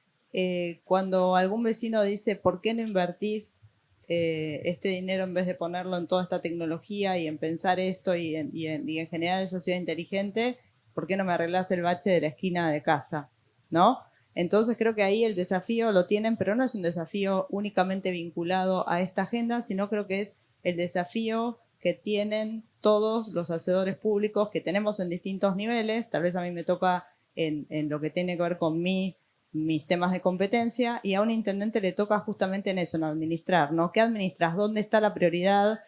cuando algún vecino dice, ¿por qué no invertís este dinero en vez de ponerlo en toda esta tecnología y en pensar esto y en generar esa ciudad inteligente? ¿Por qué no me arreglás el bache de la esquina de casa? ¿No? Entonces creo que ahí el desafío lo tienen, pero no es un desafío únicamente vinculado a esta agenda, sino creo que es el desafío que tienen todos los hacedores públicos que tenemos en distintos niveles. Tal vez a mí me toca en lo que tiene que ver con mis temas de competencia, y a un intendente le toca justamente en eso, en administrar, ¿no? ¿Qué administras? ¿Dónde está la prioridad?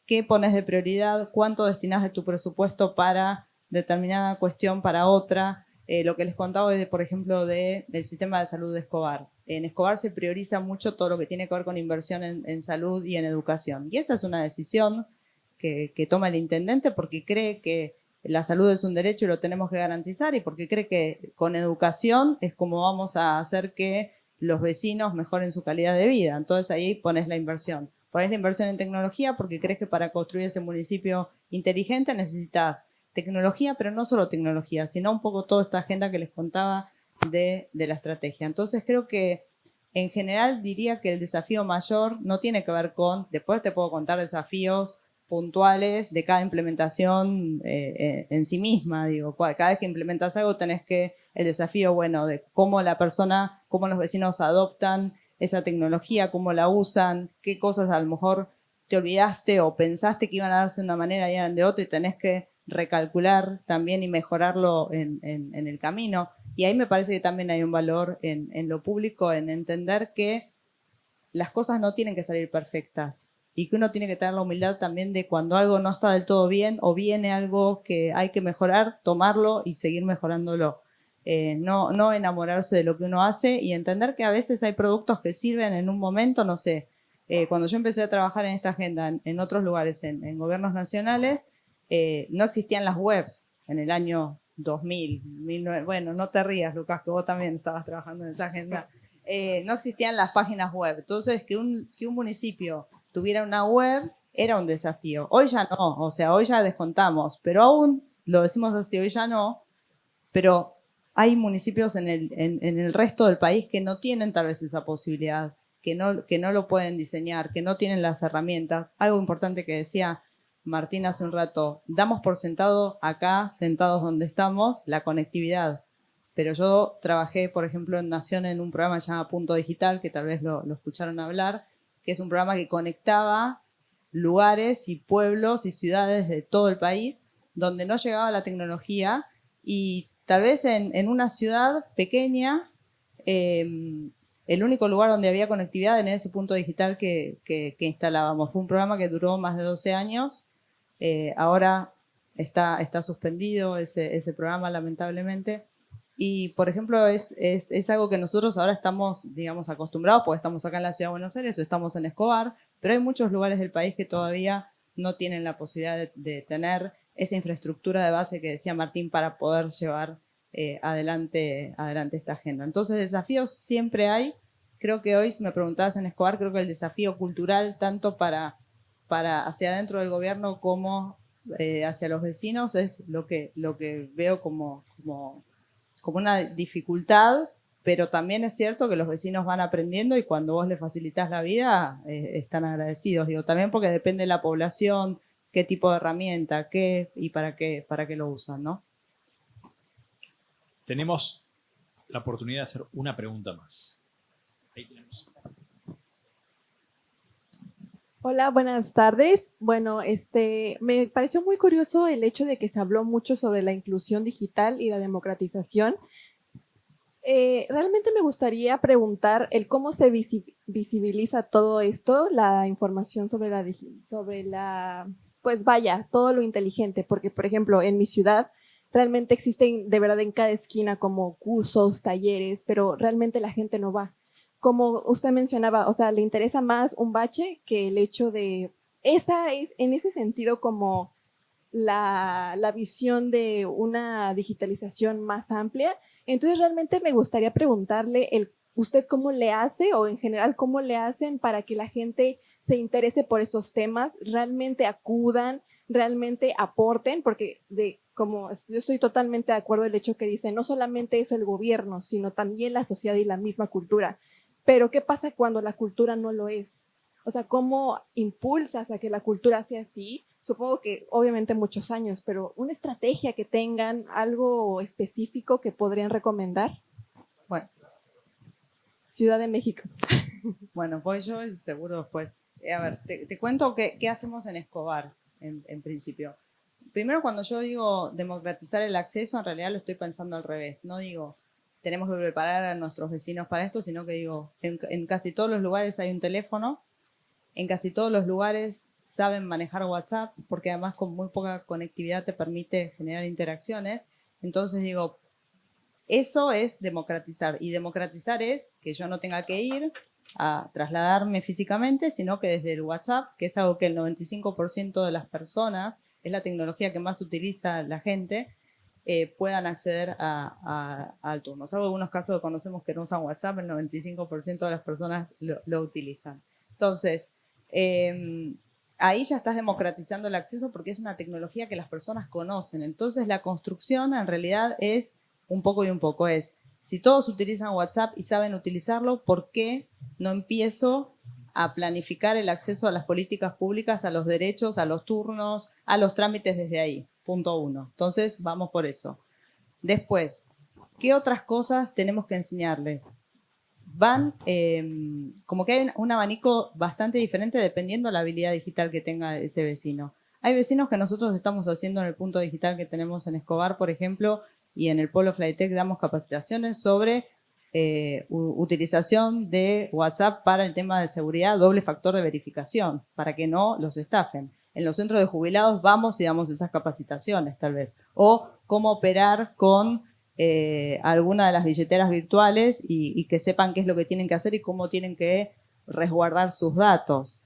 ¿Qué pones de prioridad? ¿Cuánto destinas de tu presupuesto para determinada cuestión, para otra? Lo que les contaba hoy, por ejemplo, del sistema de salud de Escobar. En Escobar se prioriza mucho todo lo que tiene que ver con inversión en salud y en educación. Y esa es una decisión que toma el intendente porque cree que la salud es un derecho y lo tenemos que garantizar, y porque cree que con educación es como vamos a hacer que los vecinos mejoren su calidad de vida. Entonces ahí pones la inversión. Pones la inversión en tecnología porque crees que para construir ese municipio inteligente necesitas tecnología, pero no solo tecnología, sino un poco toda esta agenda que les contaba de la estrategia. Entonces creo que en general diría que el desafío mayor no tiene que ver con, después te puedo contar desafíos puntuales de cada implementación en sí misma, digo, cada vez que implementas algo tenés que, el desafío, bueno, de cómo la persona, cómo los vecinos adoptan esa tecnología, cómo la usan, qué cosas a lo mejor te olvidaste o pensaste que iban a darse de una manera y eran de otra y tenés que recalcular también y mejorarlo en el camino. Y ahí me parece que también hay un valor en lo público, en entender que las cosas no tienen que salir perfectas y que uno tiene que tener la humildad también de cuando algo no está del todo bien o viene algo que hay que mejorar, tomarlo y seguir mejorándolo. No enamorarse de lo que uno hace y entender que a veces hay productos que sirven en un momento, no sé. Cuando yo empecé a trabajar en esta agenda en otros lugares, en gobiernos nacionales, no existían las webs en el año 2000, 1900, bueno, no te rías, Lucas, que vos también estabas trabajando en esa agenda. No existían las páginas web. Entonces, que un municipio tuviera una web era un desafío. Hoy ya no, o sea, hoy ya descontamos, pero aún, lo decimos así, hoy ya no, pero hay municipios en el resto del país que no tienen tal vez esa posibilidad, que no lo pueden diseñar, que no tienen las herramientas. Algo importante que decía Martín hace un rato, damos por sentado acá, sentados donde estamos, la conectividad. Pero yo trabajé, por ejemplo, en Nación en un programa que se llama Punto Digital, que tal vez lo escucharon hablar, que es un programa que conectaba lugares y pueblos y ciudades de todo el país donde no llegaba la tecnología, y tal vez en una ciudad pequeña, el único lugar donde había conectividad en ese punto digital que instalábamos. Fue un programa que duró más de 12 años. Ahora está suspendido ese programa, lamentablemente. Y, por ejemplo, es algo que nosotros ahora estamos, digamos, acostumbrados, porque estamos acá en la Ciudad de Buenos Aires o estamos en Escobar, pero hay muchos lugares del país que todavía no tienen la posibilidad de tener esa infraestructura de base que decía Martín para poder llevar adelante esta agenda. Entonces, desafíos siempre hay. Creo que hoy, si me preguntabas en Escobar, creo que el desafío cultural, tanto para hacia adentro del gobierno como hacia los vecinos, es lo que veo como una dificultad, pero también es cierto que los vecinos van aprendiendo y cuando vos les facilitas la vida, están agradecidos. Digo, también porque depende de la población, qué tipo de herramienta, qué y para qué lo usan, ¿no? Tenemos la oportunidad de hacer una pregunta más. Ahí tenemos. Hola, buenas tardes. Bueno, me pareció muy curioso el hecho de que se habló mucho sobre la inclusión digital y la democratización. Realmente me gustaría preguntar el cómo se visibiliza todo esto, la información pues vaya, todo lo inteligente, porque por ejemplo en mi ciudad realmente existen de verdad en cada esquina como cursos, talleres, pero realmente la gente no va. como usted mencionaba, o sea, le interesa más un bache que el hecho de, en ese sentido, como la visión de una digitalización más amplia. Entonces, realmente me gustaría preguntarle, ¿usted cómo le hace o en general cómo le hacen para que la gente se interese por esos temas, realmente acudan, realmente aporten? Porque como yo estoy totalmente de acuerdo en el hecho que dice, no solamente es el gobierno, sino también la sociedad y la misma cultura. Pero ¿qué pasa cuando la cultura no lo es? O sea, ¿cómo impulsas a que la cultura sea así? Supongo que obviamente muchos años, pero una estrategia que tengan, algo específico que podrían recomendar. Bueno, Ciudad de México. bueno, pues yo y seguro después. A ver, te cuento qué hacemos en Escobar, en principio. Primero, cuando yo digo democratizar el acceso, en realidad lo estoy pensando al revés. No digo, tenemos que preparar a nuestros vecinos para esto, sino que digo, en casi todos los lugares hay un teléfono, en casi todos los lugares saben manejar WhatsApp, porque además con muy poca conectividad te permite generar interacciones. Entonces digo, eso es democratizar. Y democratizar es que yo no tenga que ir a trasladarme físicamente, sino que desde el WhatsApp, que es algo que el 95% de las personas, es la tecnología que más utiliza la gente, puedan acceder al turno. Salvo algunos casos que conocemos que no usan WhatsApp, el 95% de las personas lo utilizan. Entonces, ahí ya estás democratizando el acceso porque es una tecnología que las personas conocen. Entonces, la construcción en realidad es un poco y un poco. Si todos utilizan WhatsApp y saben utilizarlo, ¿por qué no empiezo a planificar el acceso a las políticas públicas, a los derechos, a los turnos, a los trámites desde ahí? Punto 1. Entonces, vamos por eso. Después, ¿qué otras cosas tenemos que enseñarles? Como que hay un abanico bastante diferente dependiendo de la habilidad digital que tenga ese vecino. Hay vecinos que nosotros estamos haciendo en el punto digital que tenemos en Escobar, por ejemplo, y en el Polo Flytech damos capacitaciones sobre utilización de WhatsApp para el tema de seguridad, doble factor de verificación, para que no los estafen. En los centros de jubilados vamos y damos esas capacitaciones, tal vez. O cómo operar con alguna de las billeteras virtuales y que sepan qué es lo que tienen que hacer y cómo tienen que resguardar sus datos.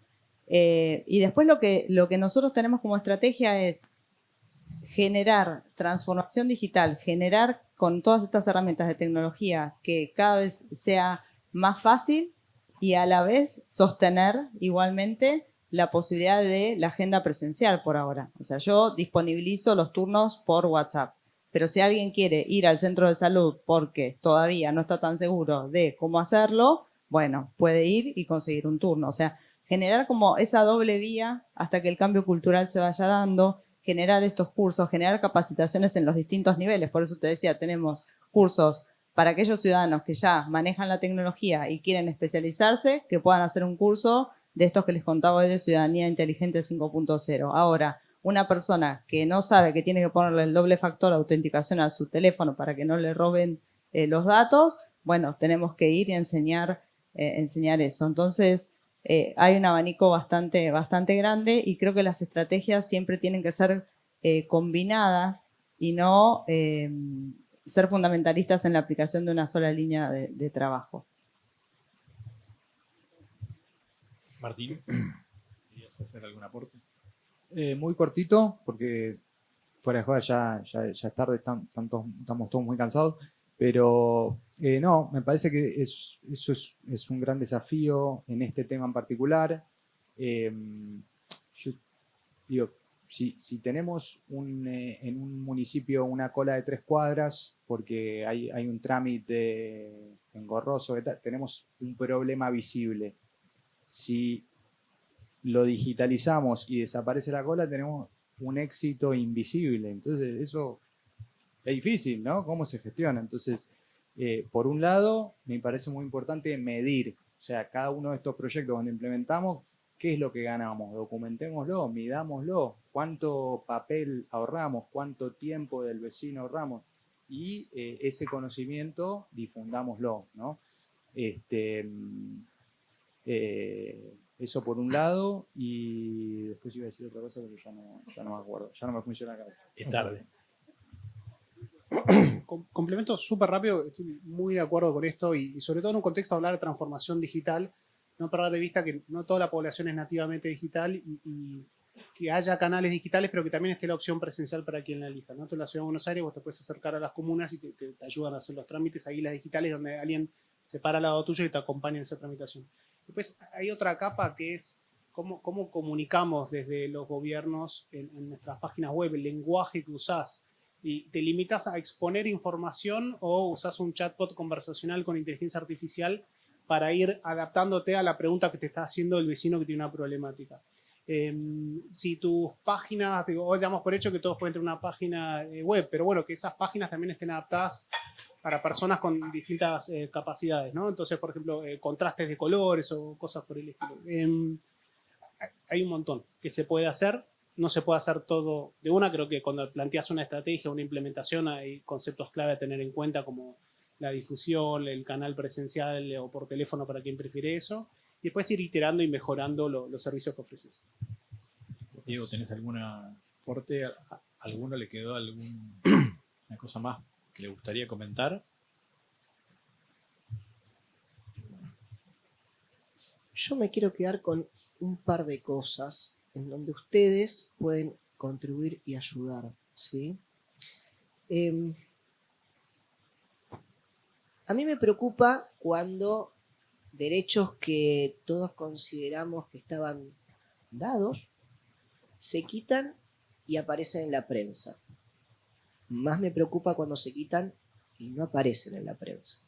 Y después lo que nosotros tenemos como estrategia es generar transformación digital, generar con todas estas herramientas de tecnología que cada vez sea más fácil y a la vez sostener igualmente la posibilidad de la agenda presencial por ahora. O sea, yo disponibilizo los turnos por WhatsApp, pero si alguien quiere ir al centro de salud porque todavía no está tan seguro de cómo hacerlo, bueno, puede ir y conseguir un turno. O sea, generar como esa doble vía hasta que el cambio cultural se vaya dando, generar estos cursos, generar capacitaciones en los distintos niveles. Por eso te decía, tenemos cursos para aquellos ciudadanos que ya manejan la tecnología y quieren especializarse, que puedan hacer un curso de estos que les contaba hoy de Ciudadanía Inteligente 5.0. Ahora, una persona que no sabe que tiene que ponerle el doble factor de autenticación a su teléfono para que no le roben los datos, bueno, tenemos que ir y enseñar eso. Entonces, hay un abanico bastante grande y creo que las estrategias siempre tienen que ser combinadas y no ser fundamentalistas en la aplicación de una sola línea de trabajo. Martín, ¿querías hacer algún aporte? Muy cortito, porque fuera de joda ya es tarde, estamos todos muy cansados, pero no, me parece que eso es un gran desafío en este tema en particular. Yo digo, si tenemos en un municipio una cola de 3 cuadras, porque hay un trámite engorroso, tenemos un problema visible. Si lo digitalizamos y desaparece la cola, tenemos un éxito invisible. Entonces, eso es difícil, ¿no? ¿Cómo se gestiona? Entonces, por un lado, me parece muy importante medir, o sea, cada uno de estos proyectos donde implementamos, ¿qué es lo que ganamos? Documentémoslo, midámoslo, cuánto papel ahorramos, cuánto tiempo del vecino ahorramos, y ese conocimiento difundámoslo, ¿no? Eso por un lado, y después iba a decir otra cosa, pero ya no me acuerdo, ya no me funciona la cabeza. Es tarde. Complemento súper rápido, estoy muy de acuerdo con esto y sobre todo en un contexto de hablar de transformación digital, no perder de vista que no toda la población es nativamente digital y que haya canales digitales, pero que también esté la opción presencial para quien la elija, ¿no? Tú en la Ciudad de Buenos Aires vos te puedes acercar a las comunas y te ayudan a hacer los trámites, ahí las digitales donde alguien se para al lado tuyo y te acompaña en esa tramitación. Después hay otra capa que es cómo comunicamos desde los gobiernos en nuestras páginas web, el lenguaje que usás. Y te limitas a exponer información o usas un chatbot conversacional con inteligencia artificial para ir adaptándote a la pregunta que te está haciendo el vecino que tiene una problemática. Si tus páginas, hoy damos por hecho que todos pueden tener una página web, pero bueno, que esas páginas también estén adaptadas para personas con distintas capacidades, ¿no? Entonces, por ejemplo, contrastes de colores o cosas por el estilo. Hay un montón que se puede hacer. No se puede hacer todo de una, creo que cuando planteas una estrategia, una implementación, hay conceptos clave a tener en cuenta como la difusión, el canal presencial o por teléfono para quien prefiere eso, y después ir iterando y mejorando los servicios que ofreces. Diego, ¿tenés alguna aporte? ¿A alguno le quedó alguna cosa más que le gustaría comentar? Yo me quiero quedar con un par de cosas en donde ustedes pueden contribuir y ayudar, ¿sí? A mí me preocupa cuando derechos que todos consideramos que estaban dados se quitan y aparecen en la prensa. Más me preocupa cuando se quitan y no aparecen en la prensa.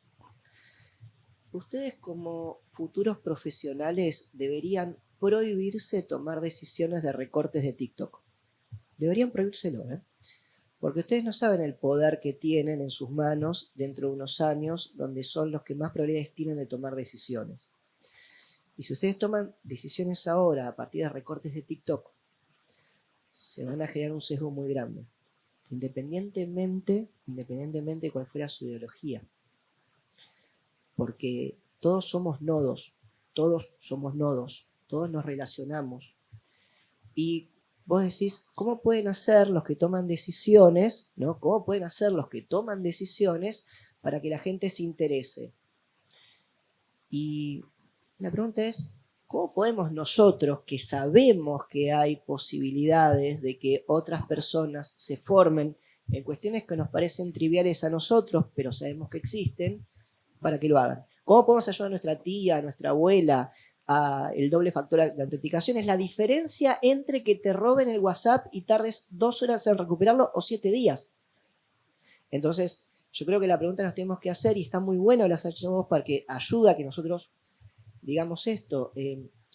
Ustedes como futuros profesionales deberían prohibirse tomar decisiones de recortes de TikTok. Deberían prohibírselo, porque ustedes no saben el poder que tienen en sus manos dentro de unos años, donde son los que más probabilidades tienen de tomar decisiones. Y si ustedes toman decisiones ahora a partir de recortes de TikTok, se van a generar un sesgo muy grande, independientemente de cuál fuera su ideología. Porque todos somos nodos, todos nos relacionamos. Y vos decís, ¿cómo pueden hacer los que toman decisiones, ¿no? ¿Cómo pueden hacer los que toman decisiones para que la gente se interese? Y la pregunta es, ¿cómo podemos nosotros, que sabemos que hay posibilidades de que otras personas se formen en cuestiones que nos parecen triviales a nosotros, pero sabemos que existen, para que lo hagan? ¿Cómo podemos ayudar a nuestra tía, a nuestra abuela, a el doble factor de autenticación? Es la diferencia entre que te roben el WhatsApp y tardes 2 horas en recuperarlo o 7 días. Entonces, yo creo que la pregunta que nos tenemos que hacer, y está muy bueno las hacemos para que ayuda a que nosotros digamos esto,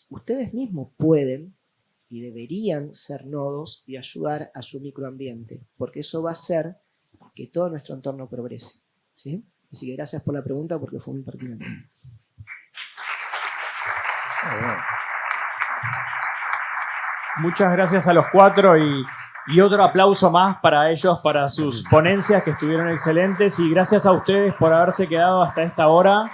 ustedes mismos pueden y deberían ser nodos y ayudar a su microambiente, porque eso va a hacer que todo nuestro entorno progrese, ¿sí? Así que gracias por la pregunta, porque fue muy pertinente. Muchas gracias a los 4 y otro aplauso más para ellos, para sus ponencias que estuvieron excelentes, y gracias a ustedes por haberse quedado hasta esta hora.